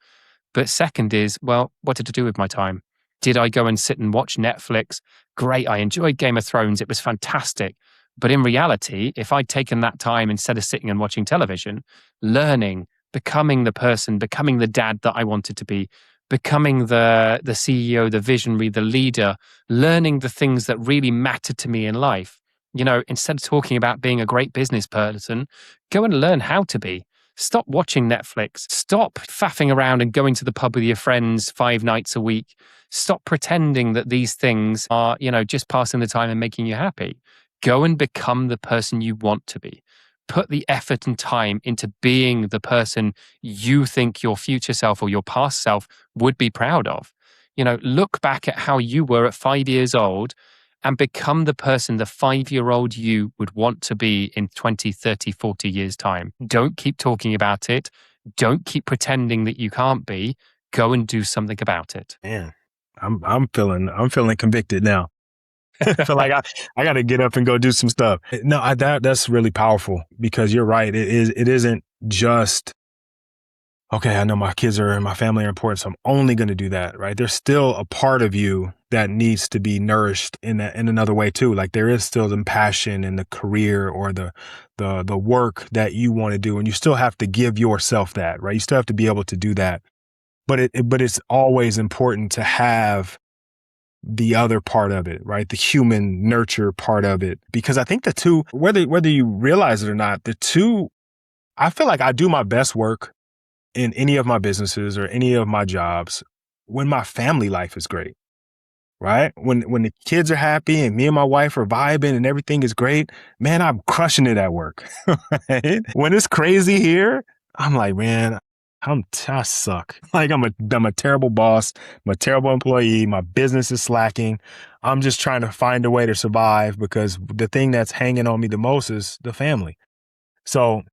But second is, well, what did I do with my time? Did I go and sit and watch Netflix? Great. I enjoyed Game of Thrones. It was fantastic. But in reality, if I'd taken that time instead of sitting and watching television, learning, becoming the person, becoming the dad that I wanted to be, becoming the CEO, the visionary, the leader, learning the things that really mattered to me in life. Instead of talking about being a great business person, go and learn how to be. Stop watching Netflix. Stop faffing around and going to the pub with your friends 5 nights a week. Stop pretending that these things are, just passing the time and making you happy. Go and become the person you want to be. Put the effort and time into being the person you think your future self or your past self would be proud of. Look back at how you were at 5 years old and become the person the 5-year-old you would want to be in 20, 30, 40 years' time. Don't keep talking about it. Don't keep pretending that you can't be. Go and do something about it. Man, I'm feeling convicted now. I feel like I got to get up and go do some stuff. No, that's really powerful, because you're right. It isn't just, okay, I know my kids and my family are important, so I'm only going to do that, right? There's still a part of you that needs to be nourished in another way too. Like there is still the passion in the career or the work that you want to do, and you still have to give yourself that, right? You still have to be able to do that. But it's always important to have the other part of it, right? The human nurture part of it, because I think the two, whether you realize it or not, the two I feel like I do my best work in any of my businesses or any of my jobs when my family life is great. Right? When the kids are happy and me and my wife are vibing and everything is great, man, I'm crushing it at work. Right? When it's crazy here, I'm like, man, I suck. Like I'm a terrible boss, I'm a terrible employee, my business is slacking. I'm just trying to find a way to survive because the thing that's hanging on me the most is the family. So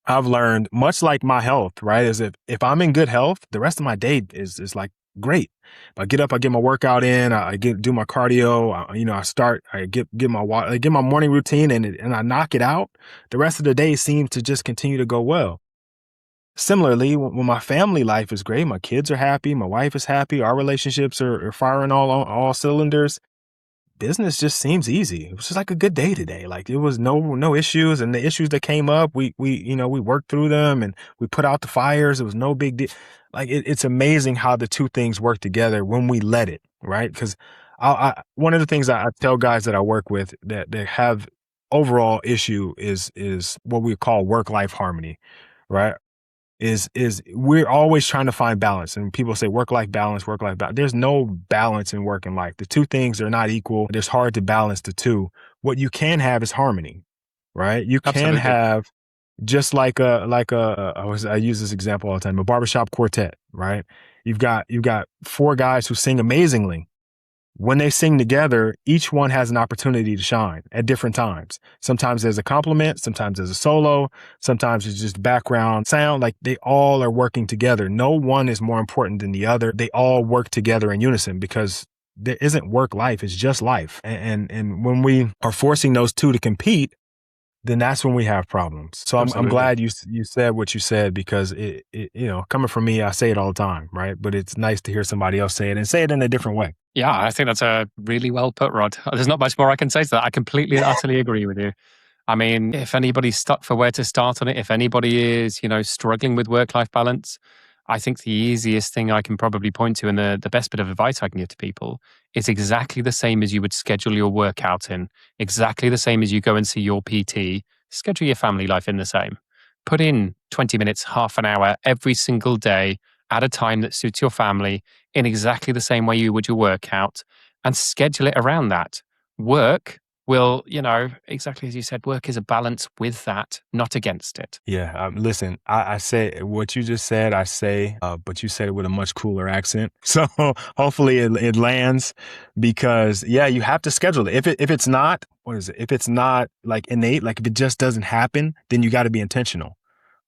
I've learned, much like my health, right? Is if I'm in good health, the rest of my day is like great. If I get up, I get my workout in, I do my cardio, I get my morning routine and I knock it out. The rest of the day seems to just continue to go well. Similarly, when my family life is great, my kids are happy, my wife is happy, our relationships are firing all cylinders, business just seems easy. It was just like a good day today. Like it was no issues, and the issues that came up, we worked through them and we put out the fires. It was no big deal. Like it's amazing how the two things work together when we let it, right? Because one of the things I tell guys that I work with that have overall issue is what we call work-life harmony, right? Is we're always trying to find balance, and people say work-life balance. There's no balance in work and life. The two things are not equal. It's hard to balance the two. What you can have is harmony, right? You can Absolutely. have just I use this example all the time, a barbershop quartet, right? You've got four guys who sing amazingly. When they sing together, each one has an opportunity to shine at different times. Sometimes there's a compliment, sometimes there's a solo, sometimes it's just background sound. Like they all are working together. No one is more important than the other. They all work together in unison because there isn't work life, it's just life. And when we are forcing those two to compete, then that's when we have problems. So I'm Absolutely. glad you said what you said, because it coming from me, I say it all the time, right? But it's nice to hear somebody else say it and say it in a different way. Yeah, I think that's a really well put, Rod. There's not much more I can say to that. I completely and utterly agree with you. I mean, if anybody's stuck for where to start on it, if anybody is, struggling with work-life balance, I think the easiest thing I can probably point to and the best bit of advice I can give to people is exactly the same as you would schedule your workout in, exactly the same as you go and see your PT, schedule your family life in the same. Put in 20 minutes, half an hour every single day at a time that suits your family in exactly the same way you would your workout, and schedule it around that. Work will, exactly as you said, work is a balance with that, not against it. Yeah, listen, I say what you just said, but you said it with a much cooler accent. So hopefully it lands, because yeah, you have to schedule it. If it's not, what is it? If it's not like innate, like if it just doesn't happen, then you got to be intentional,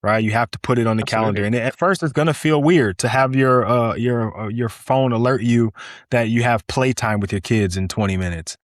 right? You have to put it on the calendar. Absolutely. And at first it's going to feel weird to have your phone alert you that you have playtime with your kids in 20 minutes.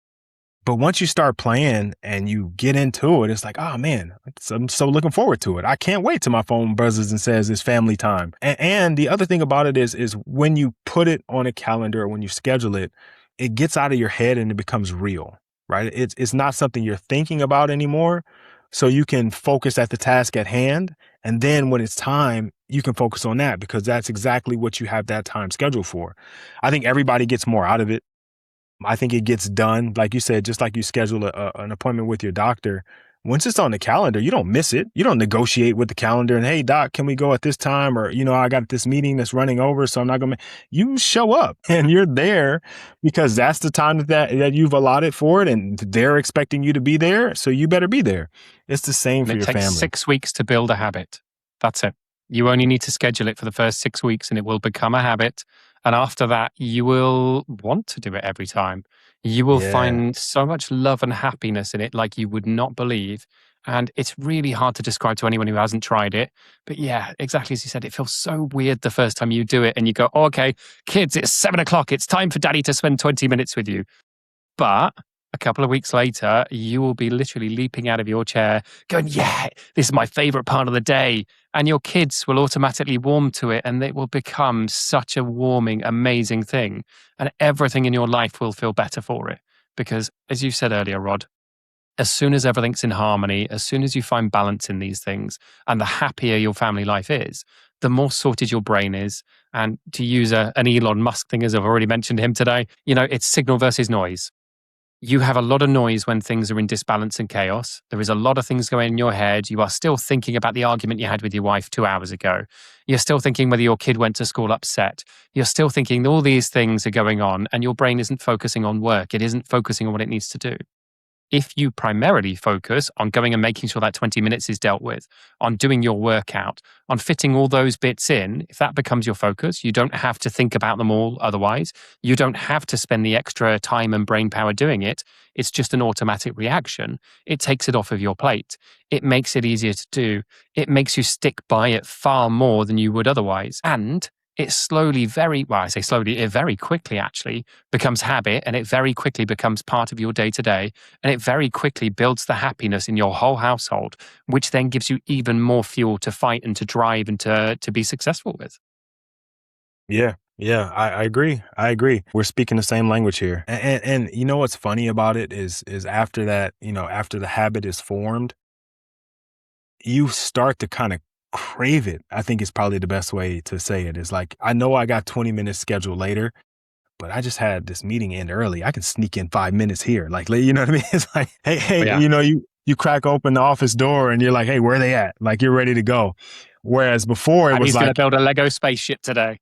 But once you start playing and you get into it, it's like, oh man, I'm so looking forward to it. I can't wait till my phone buzzes and says it's family time. And the other thing about it is when you put it on a calendar or when you schedule it, it gets out of your head and it becomes real, right? It's not something you're thinking about anymore. So you can focus at the task at hand. And then when it's time, you can focus on that, because that's exactly what you have that time scheduled for. I think everybody gets more out of it. I think it gets done, like you said, just like you schedule an appointment with your doctor. Once it's on the calendar, you don't miss it. You don't negotiate with the calendar and, hey, doc, can we go at this time? Or, I got this meeting that's running over, so I'm not going to. You show up and you're there because that's the time that you've allotted for it, and they're expecting you to be there. So you better be there. It's the same And for it your takes family. 6 weeks to build a habit. That's it. You only need to schedule it for the first 6 weeks and it will become a habit. And after that, you will want to do it every time. You will Yeah. find so much love and happiness in it like you would not believe. And it's really hard to describe to anyone who hasn't tried it. But yeah, exactly as you said, it feels so weird the first time you do it and you go, oh, okay, kids, it's 7 o'clock. It's time for daddy to spend 20 minutes with you. But a couple of weeks later, you will be literally leaping out of your chair going, yeah, this is my favorite part of the day. And your kids will automatically warm to it and it will become such a warming, amazing thing. And everything in your life will feel better for it. Because as you said earlier, Rod, as soon as everything's in harmony, as soon as you find balance in these things, and the happier your family life is, the more sorted your brain is. And to use an Elon Musk thing, as I've already mentioned him today, it's signal versus noise. you have a lot of noise when things are in disbalance and chaos. There is a lot of things going in your head. You are still thinking about the argument you had with your wife 2 hours ago. You're still thinking whether your kid went to school upset. You're still thinking all these things are going on, and your brain isn't focusing on work. It isn't focusing on what it needs to do. If you primarily focus on going and making sure that 20 minutes is dealt with, on doing your workout, on fitting all those bits in, if that becomes your focus, you don't have to think about them all otherwise. You don't have to spend the extra time and brain power doing it. It's just an automatic reaction. It takes it off of your plate. It makes it easier to do. It makes you stick by it far more than you would otherwise. And it slowly, it very quickly actually becomes habit, and it very quickly becomes part of your day to day. And it very quickly builds the happiness in your whole household, which then gives you even more fuel to fight and to drive and to be successful with. Yeah. Yeah, I agree. I agree. We're speaking the same language here. And you know what's funny about it is after that, after the habit is formed, you start to kind of crave it. I think is probably the best way to say it. Is like, I know I got 20 minutes scheduled later, but I just had this meeting end early. I can sneak in 5 minutes here. Like, you know what I mean? It's like, hey, Yeah. you crack open the office door and you're like, hey, where are they at? Like, you're ready to go. Whereas before it was he's like, going to build a Lego spaceship today.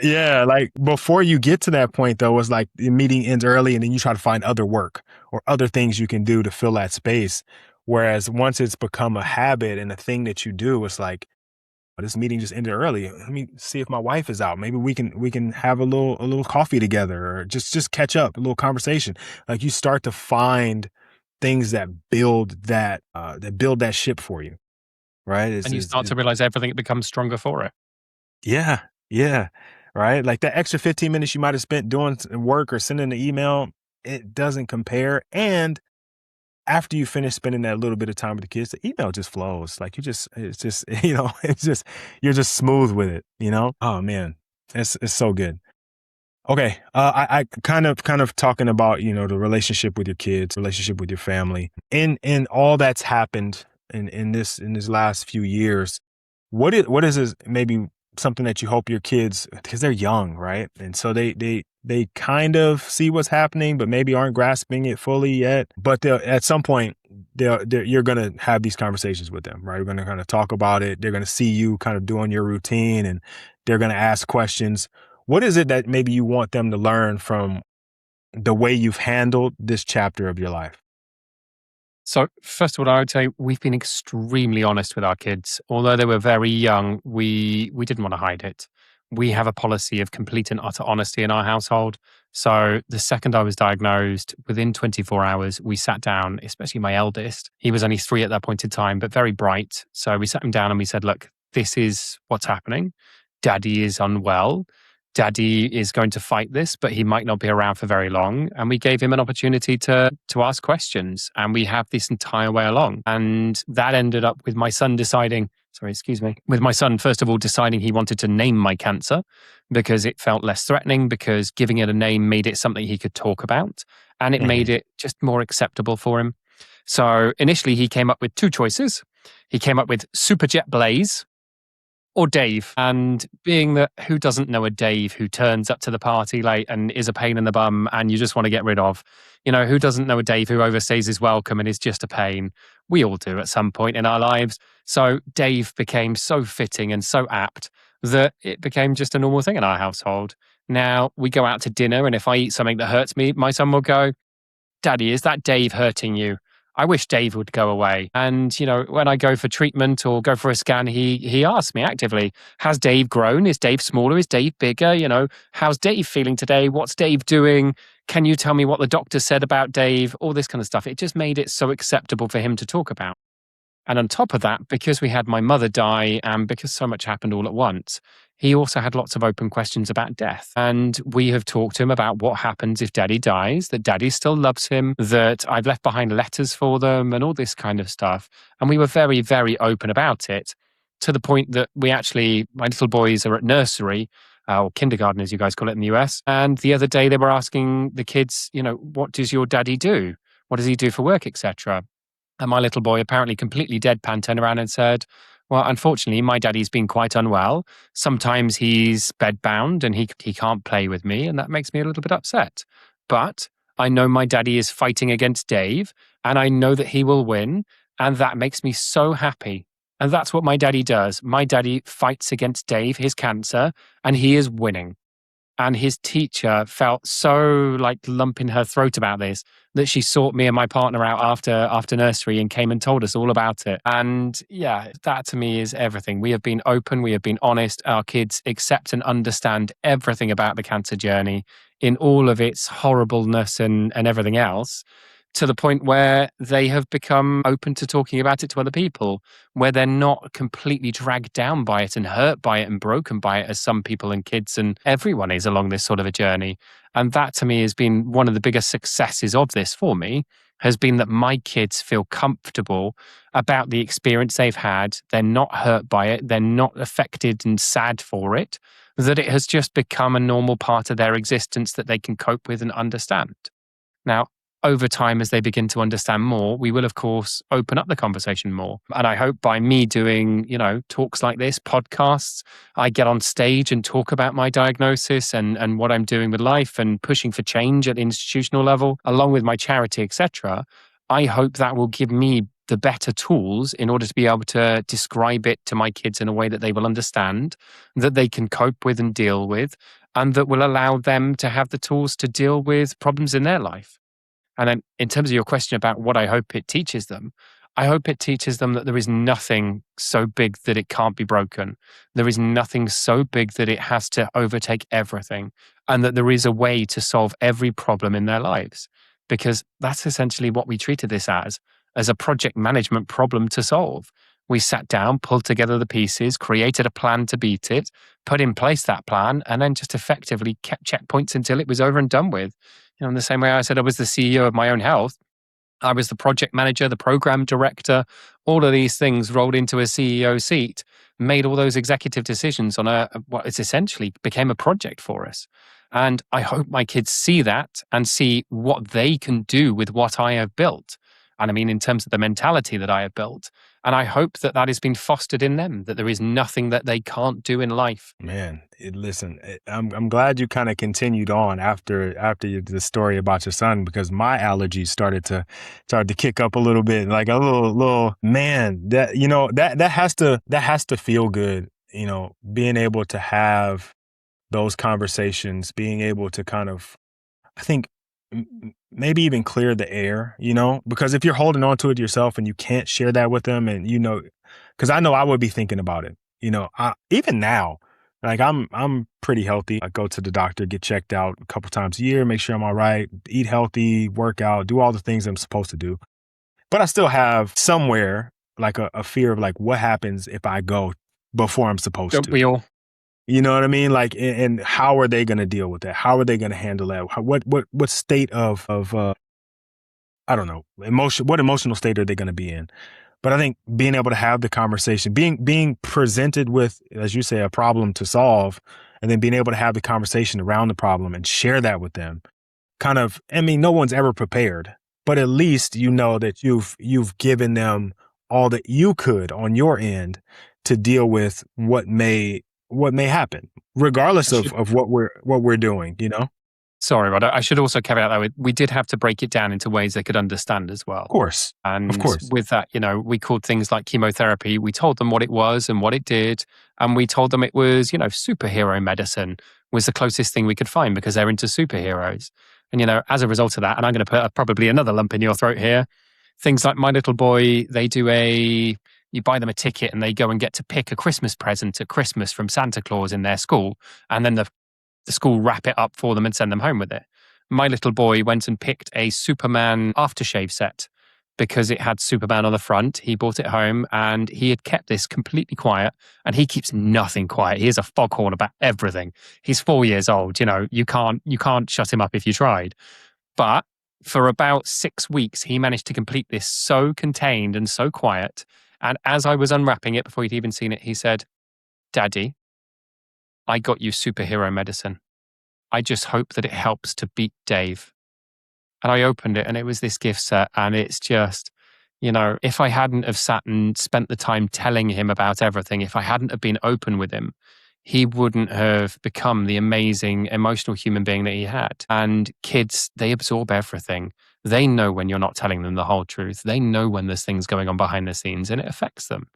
yeah, like before you get to that point though, it's like the meeting ends early and then you try to find other work or other things you can do to fill that space. Whereas once it's become a habit and a thing that you do, it's like, "Oh, this meeting just ended early. Let me see if my wife is out. Maybe we can have a little coffee together or just catch up, a little conversation." Like you start to find things that build that ship for you, right? And you start to realize everything becomes stronger for it. Yeah, yeah, right. Like that extra 15 minutes you might have spent doing work or sending an email, it doesn't compare. And after you finish spending that little bit of time with the kids, the email just flows. Like it's just, you're just smooth with it, Oh man, it's so good. Okay. I kind of talking about, the relationship with your kids, relationship with your family in all that's happened in this last few years. What is this maybe something that you hope your kids, because they're young, right? And so they kind of see what's happening, but maybe aren't grasping it fully yet. But at some point, you're going to have these conversations with them, right? We're going to kind of talk about it. They're going to see you kind of doing your routine and they're going to ask questions. What is it that maybe you want them to learn from the way you've handled this chapter of your life? So first of all, I would say we've been extremely honest with our kids. Although they were very young, we didn't want to hide it. We have a policy of complete and utter honesty in our household. So the second I was diagnosed, within 24 hours, we sat down, especially my eldest. He was only 3 at that point in time, but very bright. So we sat him down and we said, look, this is what's happening. Daddy is unwell. Daddy is going to fight this, but he might not be around for very long. And we gave him an opportunity to ask questions. And we have this entire way along. And that ended up with my son with my son, first of all, deciding he wanted to name my cancer because it felt less threatening, because giving it a name made it something he could talk about. And it made it just more acceptable for him. So initially he came up with 2 choices. He came up with Superjet Blaze or Dave. And being that, who doesn't know a Dave who turns up to the party late and is a pain in the bum and you just want to get rid of? Who doesn't know a Dave who overstays his welcome and is just a pain? We all do at some point in our lives. So Dave became so fitting and so apt that it became just a normal thing in our household. Now we go out to dinner, and if I eat something that hurts me, my son will go, Daddy, is that Dave hurting you? I wish Dave would go away. And, when I go for treatment or go for a scan, he asks me actively, has Dave grown? Is Dave smaller? Is Dave bigger? How's Dave feeling today? What's Dave doing? Can you tell me what the doctor said about Dave? All this kind of stuff. It just made it so acceptable for him to talk about. And on top of that, because we had my mother die and because so much happened all at once, he also had lots of open questions about death. And we have talked to him about what happens if Daddy dies, that Daddy still loves him, that I've left behind letters for them and all this kind of stuff. And we were very, very open about it, to the point that my little boys are at nursery, or kindergarten, as you guys call it in the US. And the other day they were asking the kids, what does your daddy do? What does he do for work, etc.? And my little boy, apparently completely deadpan, turned around and said, well, unfortunately, my daddy's been quite unwell. Sometimes he's bedbound and he can't play with me, and that makes me a little bit upset. But I know my daddy is fighting against Dave, and I know that he will win. And that makes me so happy. And that's what my daddy does. My daddy fights against Dave, his cancer, and he is winning. And his teacher felt so like lump in her throat about this that she sought me and my partner out after nursery and came and told us all about it. And yeah, that to me is everything. We have been open, we have been honest. Our kids accept and understand everything about the cancer journey in all of its horribleness and everything else, to the point where they have become open to talking about it to other people, where they're not completely dragged down by it and hurt by it and broken by it, as some people and kids and everyone is along this sort of a journey. And that to me has been one of the biggest successes of this for me, has been that my kids feel comfortable about the experience they've had. They're not hurt by it. They're not affected and sad for it, that it has just become a normal part of their existence that they can cope with and understand. Now, over time, as they begin to understand more, we will, of course, open up the conversation more. And I hope by me doing, talks like this, podcasts, I get on stage and talk about my diagnosis and what I'm doing with life and pushing for change at the institutional level, along with my charity, etc. I hope that will give me the better tools in order to be able to describe it to my kids in a way that they will understand, that they can cope with and deal with, and that will allow them to have the tools to deal with problems in their life. And then in terms of your question about what I hope it teaches them, I hope it teaches them that there is nothing so big that it can't be broken. There is nothing so big that it has to overtake everything, and that there is a way to solve every problem in their lives. Because that's essentially what we treated this as a project management problem to solve. We sat down, pulled together the pieces, created a plan to beat it, put in place that plan, and then just effectively kept checkpoints until it was over and done with. In the same way I said I was the CEO of my own health, I was the project manager, the program director, all of these things rolled into a CEO seat, made all those executive decisions on what is essentially became a project for us. And I hope my kids see that and see what they can do with what I have built. And I mean, in terms of the mentality that I have built. And I hope that that has been fostered in them, that there is nothing that they can't do in life. Man, listen, I'm glad you kind of continued on after the story about your son, because my allergies started to kick up a little bit, like a little man. That that has to feel good. Being able to have those conversations, being able to kind of, I think, maybe even clear the air, because if you're holding on to it yourself and you can't share that with them, and because I know I would be thinking about it, even now, like I'm pretty healthy. I go to the doctor, get checked out a couple times a year, make sure I'm all right, eat healthy, work out, do all the things I'm supposed to do. But I still have somewhere like a fear of like, what happens if I go before I'm supposed Don't to? we all? You know what I mean? Like, and how are they going to deal with that? How are they going to handle that? What state of I don't know, what emotional state are they going to be in? But I think being able to have the conversation, being presented with, as you say, a problem to solve, and then being able to have the conversation around the problem and share that with them, kind of, I mean, no one's ever prepared, but at least you know that you've given them all that you could on your end to deal with what may happen, regardless of what we're doing, Sorry, Rod. I should also caveat that we did have to break it down into ways they could understand as well. Of course. And Of course. with that, we called things like chemotherapy. We told them what it was and what it did. And we told them it was, superhero medicine was the closest thing we could find because they're into superheroes. And, as a result of that, and I'm going to put probably another lump in your throat here, things like my little boy, they do you buy them a ticket and they go and get to pick a Christmas present at Christmas from Santa Claus in their school. And then the school wrap it up for them and send them home with it. My little boy went and picked a Superman aftershave set because it had Superman on the front. He brought it home and he had kept this completely quiet, and he keeps nothing quiet. He is a foghorn about everything. He's 4 years old. You can't shut him up if you tried. But for about 6 weeks, he managed to complete this so contained and so quiet. And as I was unwrapping it before he'd even seen it, he said, "Daddy, I got you superhero medicine. I just hope that it helps to beat Dave." And I opened it and it was this gift set. And it's just, if I hadn't have sat and spent the time telling him about everything, if I hadn't have been open with him, he wouldn't have become the amazing emotional human being that he had. And kids, they absorb everything. They know when you're not telling them the whole truth. They know when there's things going on behind the scenes, and it affects them.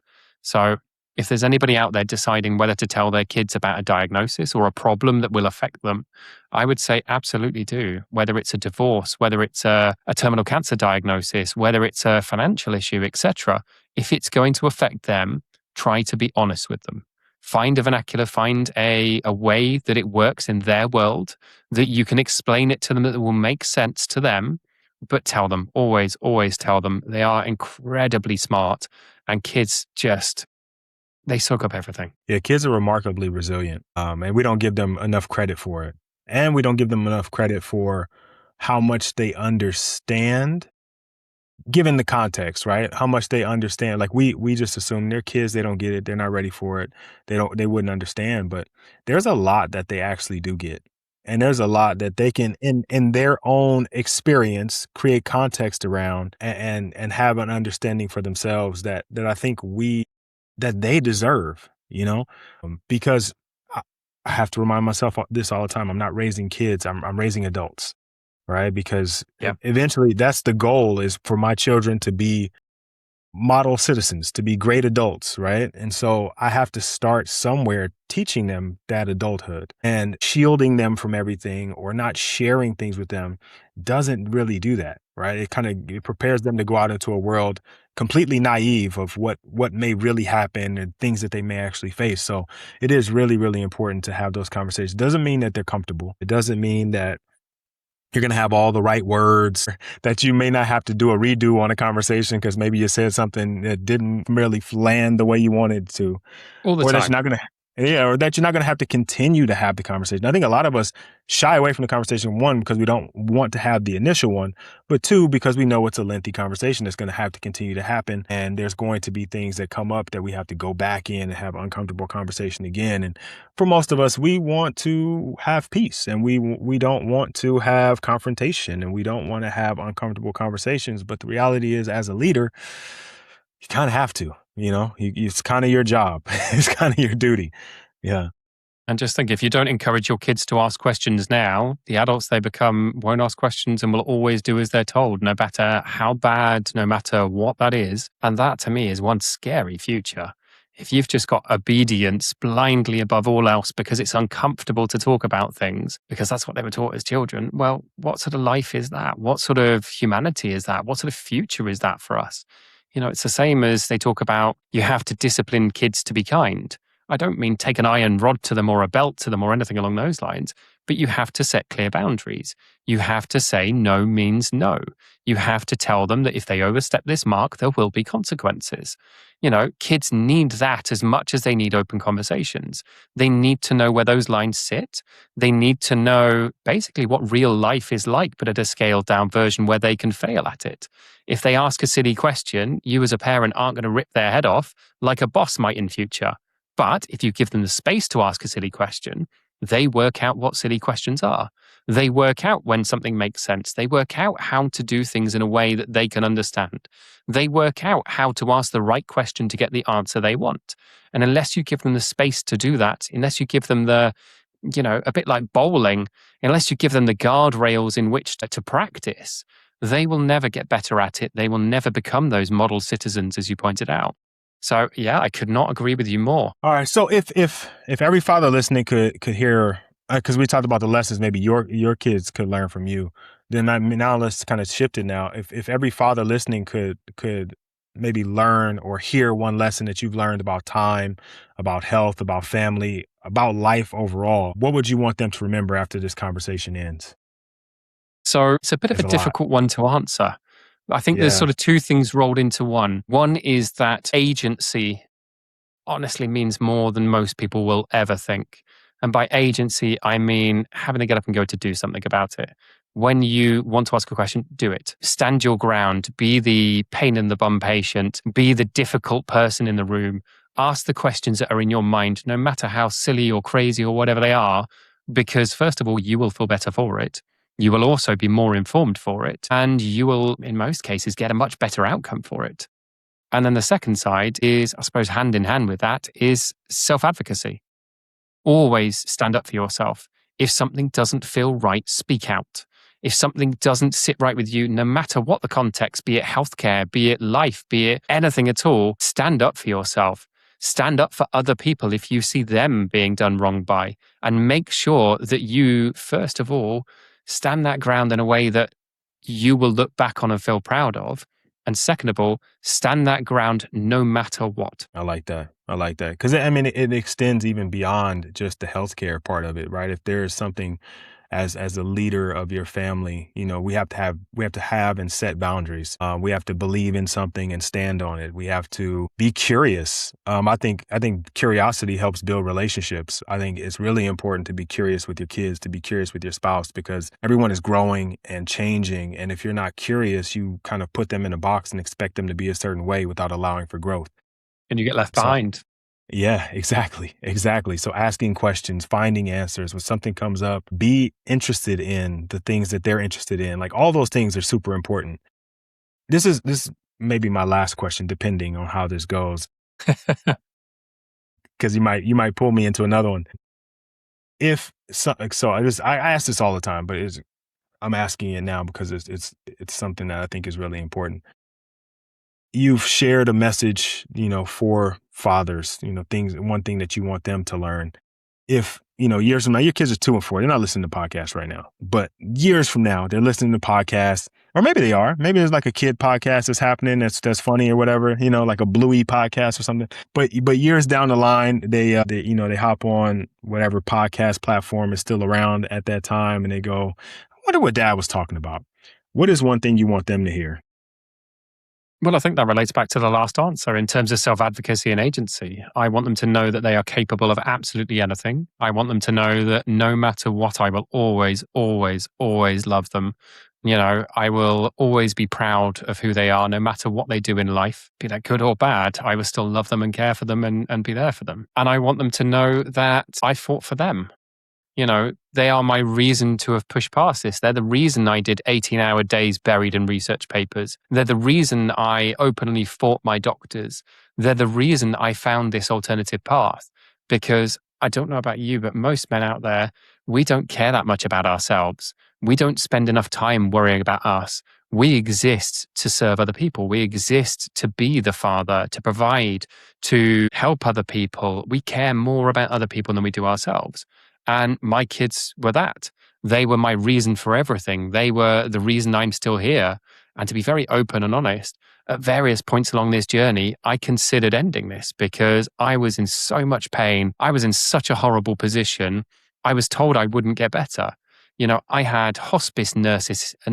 So if there's anybody out there deciding whether to tell their kids about a diagnosis or a problem that will affect them, I would say absolutely do. Whether it's a divorce, whether it's a terminal cancer diagnosis, whether it's a financial issue, etc. If it's going to affect them, try to be honest with them. Find a vernacular, find a way that it works in their world, that you can explain it to them, that it will make sense to them, but tell them, always, always tell them. They are incredibly smart, and kids just, they soak up everything. Yeah, kids are remarkably resilient, and we don't give them enough credit for it. And we don't give them enough credit for how much they understand, given the context, right? How much they understand. Like we just assume they're kids, they don't get it, they're not ready for it, they wouldn't understand. But there's a lot that they actually do get. And there's a lot that they can in their own experience create context around and have an understanding for themselves that I think that they deserve, because I have to remind myself this all the time. I'm not raising kids. I'm raising adults, right? Because eventually that's the goal, is for my children to be model citizens, to be great adults, right? And so I have to start somewhere teaching them that adulthood, and shielding them from everything or not sharing things with them doesn't really do that, right? It prepares them to go out into a world completely naive of what may really happen and things that they may actually face. So it is really, really important to have those conversations. Doesn't mean that they're comfortable. It doesn't mean that you're going to have all the right words, that you may not have to do a redo on a conversation because maybe you said something that didn't really land the way you wanted to. All the or time. that you're not going to or that you're not going to have to continue to have the conversation. I think a lot of us shy away from the conversation, one, because we don't want to have the initial one, but two, because we know it's a lengthy conversation that's going to have to continue to happen. And there's going to be things that come up that we have to go back in and have uncomfortable conversation again. And for most of us, we want to have peace, and we don't want to have confrontation, and we don't want to have uncomfortable conversations. But the reality is, as a leader, you kind of have to. It's kind of your job. It's kind of your duty. Yeah. And just think, if you don't encourage your kids to ask questions now, the adults they become won't ask questions and will always do as they're told, no matter how bad, no matter what that is. And that, to me, is one scary future. If you've just got obedience blindly above all else because it's uncomfortable to talk about things, because that's what they were taught as children, well, what sort of life is that? What sort of humanity is that? What sort of future is that for us? It's the same as they talk about you have to discipline kids to be kind. I don't mean take an iron rod to them or a belt to them or anything along those lines, but you have to set clear boundaries. You have to say no means no. You have to tell them that if they overstep this mark, there will be consequences. Kids need that as much as they need open conversations. They need to know where those lines sit. They need to know basically what real life is like, but at a scaled down version where they can fail at it. If they ask a silly question, you as a parent aren't going to rip their head off like a boss might in future. But if you give them the space to ask a silly question, they work out what silly questions are. They work out when something makes sense. They work out how to do things in a way that they can understand. They work out how to ask the right question to get the answer they want. And unless you give them the space to do that, unless you give them a bit like bowling, unless you give them the guardrails in which to practice, they will never get better at it. They will never become those model citizens, as you pointed out. So, yeah, I could not agree with you more. All right. So if every father listening could hear, because we talked about the lessons maybe your kids could learn from you, then now let's kind of shift it now. If every father listening could maybe learn or hear one lesson that you've learned about time, about health, about family, about life overall, what would you want them to remember after this conversation ends? So it's a bit of a difficult one to answer. I think there's sort of two things rolled into one. One is that agency honestly means more than most people will ever think. And by agency, I mean having to get up and go to do something about it. When you want to ask a question, do it. Stand your ground. Be the pain in the bum patient. Be the difficult person in the room. Ask the questions that are in your mind, no matter how silly or crazy or whatever they are, because first of all, you will feel better for it. You will also be more informed for it, and you will, in most cases, get a much better outcome for it. And then the second side is, I suppose, hand in hand with that, is self-advocacy. always stand up for yourself. If something doesn't feel right, speak out. If something doesn't sit right with you, no matter what the context, be it healthcare, be it life, be it anything at all, stand up for yourself. Stand up for other people if you see them being done wrong by, and make sure that you, first of all, stand that ground in a way that you will look back on and feel proud of. And second of all, stand that ground no matter what. I like that. I like that. Because, I mean, it extends even beyond just the healthcare part of it, right? If there is something as a leader of your family, we have to have and set boundaries. We have to believe in something and stand on it. We have to be curious. I think curiosity helps build relationships. I think it's really important to be curious with your kids, to be curious with your spouse, because everyone is growing and changing. And if you're not curious, you kind of put them in a box and expect them to be a certain way without allowing for growth. And you get left So behind. yeah, exactly. Exactly. So asking questions, finding answers when something comes up, be interested in the things that they're interested in. Like, all those things are super important. This may be my last question, depending on how this goes, because you might pull me into another one. If so, I ask this all the time, but I'm asking it now because it's something that I think is really important. You've shared a message, for fathers, one thing that you want them to learn. If, years from now, your kids are 2 and 4, they're not listening to podcasts right now, but years from now, they're listening to podcasts, or maybe they are. Maybe there's like a kid podcast that's happening that's funny or whatever, like a Bluey podcast or something. But years down the line, they hop on whatever podcast platform is still around at that time, and they go, I wonder what Dad was talking about. What is one thing you want them to hear? Well, I think that relates back to the last answer in terms of self-advocacy and agency. I want them to know that they are capable of absolutely anything. I want them to know that no matter what, I will always, always, always love them. I will always be proud of who they are, no matter what they do in life, be that good or bad. I will still love them and care for them and be there for them. And I want them to know that I fought for them. They are my reason to have pushed past this. They're the reason I did 18-hour days buried in research papers. They're the reason I openly fought my doctors. They're the reason I found this alternative path. Because I don't know about you, but most men out there, we don't care that much about ourselves. We don't spend enough time worrying about us. We exist to serve other people. We exist to be the father, to provide, to help other people. We care more about other people than we do ourselves. And my kids were that. They were my reason for everything. They were the reason I'm still here. And to be very open and honest, at various points along this journey, I considered ending this because I was in so much pain. I was in such a horrible position. I was told I wouldn't get better. I had hospice nurses, I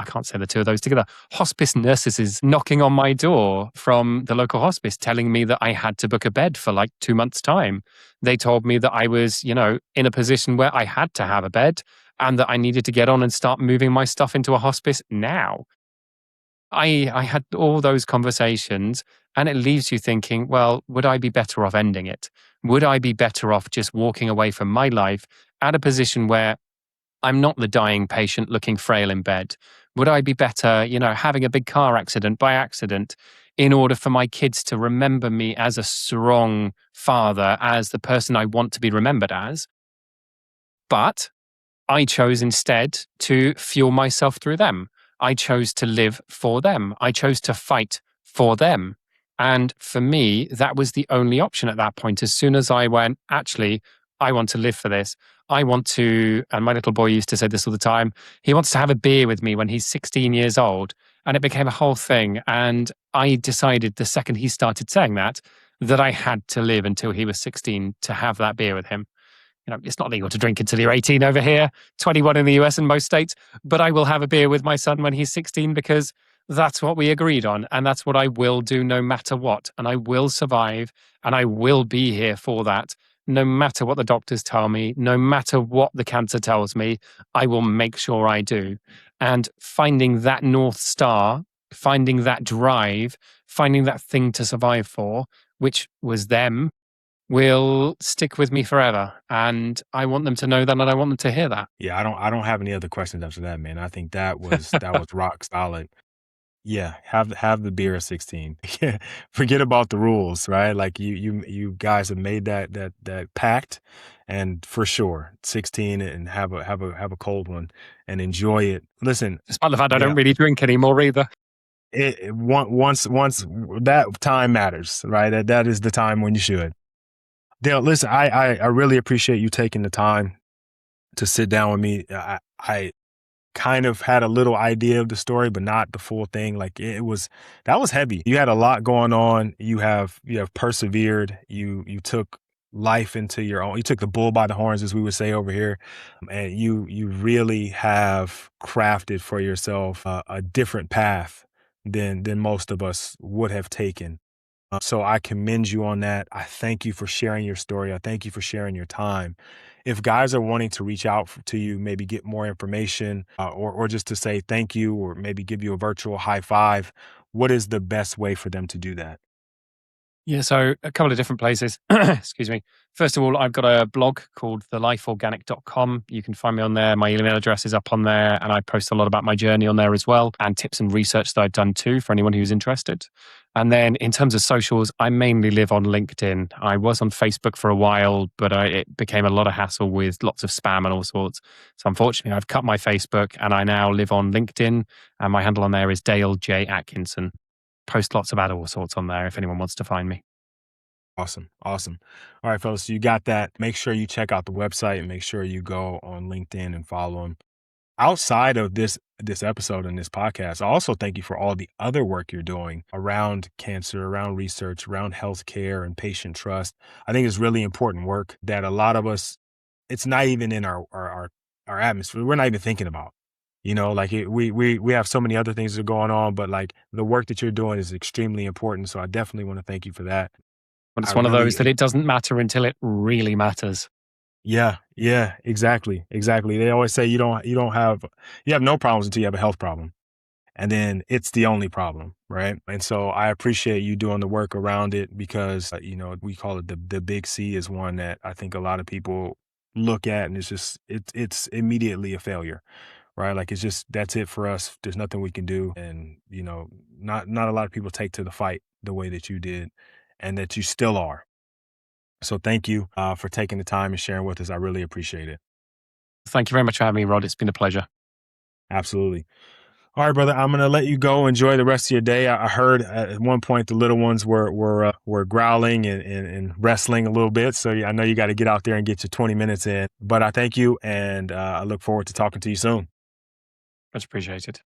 can't say the two of those together, hospice nurses knocking on my door from the local hospice telling me that I had to book a bed for like 2 months' time. They told me that I was, in a position where I had to have a bed and that I needed to get on and start moving my stuff into a hospice now. I had all those conversations, and it leaves you thinking, well, would I be better off ending it? Would I be better off just walking away from my life at a position where I'm not the dying patient looking frail in bed? Would I be better, having a big car accident by accident in order for my kids to remember me as a strong father, as the person I want to be remembered as? But I chose instead to fuel myself through them. I chose to live for them. I chose to fight for them. And for me, that was the only option at that point. As soon as I went, actually, I want to live for this. I want to, and my little boy used to say this all the time, he wants to have a beer with me when he's 16 years old. And it became a whole thing. And I decided the second he started saying that I had to live until he was 16 to have that beer with him. It's not legal to drink until you're 18 over here, 21 in the US and most states, but I will have a beer with my son when he's 16 because that's what we agreed on. And that's what I will do no matter what. And I will survive and I will be here for that. No matter what the doctors tell me, no matter what the cancer tells me, I will make sure I do. And finding that North Star, finding that drive, finding that thing to survive for, which was them, will stick with me forever. And I want them to know that, and I want them to hear that. Yeah, I don't have any other questions after that, man. I think that was rock solid. Yeah, have the beer at 16. Yeah, forget about the rules, right? Like you guys have made that pact, and for sure, 16 and have a cold one and enjoy it. Listen, Despite the fact I yeah, don't really drink anymore either. once that time matters, right? That is the time when you should. Dale, listen, I really appreciate you taking the time to sit down with me. I kind of had a little idea of the story, but not the full thing. Like that was heavy. You had a lot going on. You have persevered. You took life into your own. You took the bull by the horns, as we would say over here, and you really have crafted for yourself a different path than most of us would have taken. So I commend you on that. I thank you for sharing your story. I thank you for sharing your time. If guys are wanting to reach out to you, maybe get more information, or just to say thank you, or maybe give you a virtual high five, what is the best way for them to do that? Yeah, so a couple of different places. Excuse me. First of all, I've got a blog called thelifeorganic.com. You can find me on there. My email address is up on there, and I post a lot about my journey on there as well, and tips and research that I've done too for anyone who's interested. And then in terms of socials, I mainly live on LinkedIn. I was on Facebook for a while, but it became a lot of hassle with lots of spam and all sorts. So unfortunately, I've cut my Facebook and I now live on LinkedIn, and my handle on there is Dale J. Atkinson. Post lots about all sorts on there if anyone wants to find me. Awesome. Awesome. All right, fellas, so you got that. Make sure you check out the website and make sure you go on LinkedIn and follow them. Outside of this episode and this podcast, I also thank you for all the other work you're doing around cancer, around research, around healthcare and patient trust. I think it's really important work that a lot of us, it's not even in our atmosphere. We're not even thinking about. Like we have so many other things that are going on, but like the work that you're doing is extremely important. So I definitely want to thank you for that. But I it's one of those really that it doesn't matter until it really matters. Yeah, yeah, exactly, exactly. They always say you have no problems until you have a health problem, and then it's the only problem, right? And so I appreciate you doing the work around it because we call it the big C is one that I think a lot of people look at and it's immediately a failure, right? Like it's just that's it for us. There's nothing we can do, and not a lot of people take to the fight the way that you did, and that you still are. So thank you for taking the time and sharing with us. I really appreciate it. Thank you very much for having me, Rod. It's been a pleasure. Absolutely. All right, brother. I'm gonna let you go. Enjoy the rest of your day. I heard at one point the little ones were growling and wrestling a little bit. So yeah, I know you got to get out there and get your 20 minutes in. But I thank you, and I look forward to talking to you soon. Much appreciated.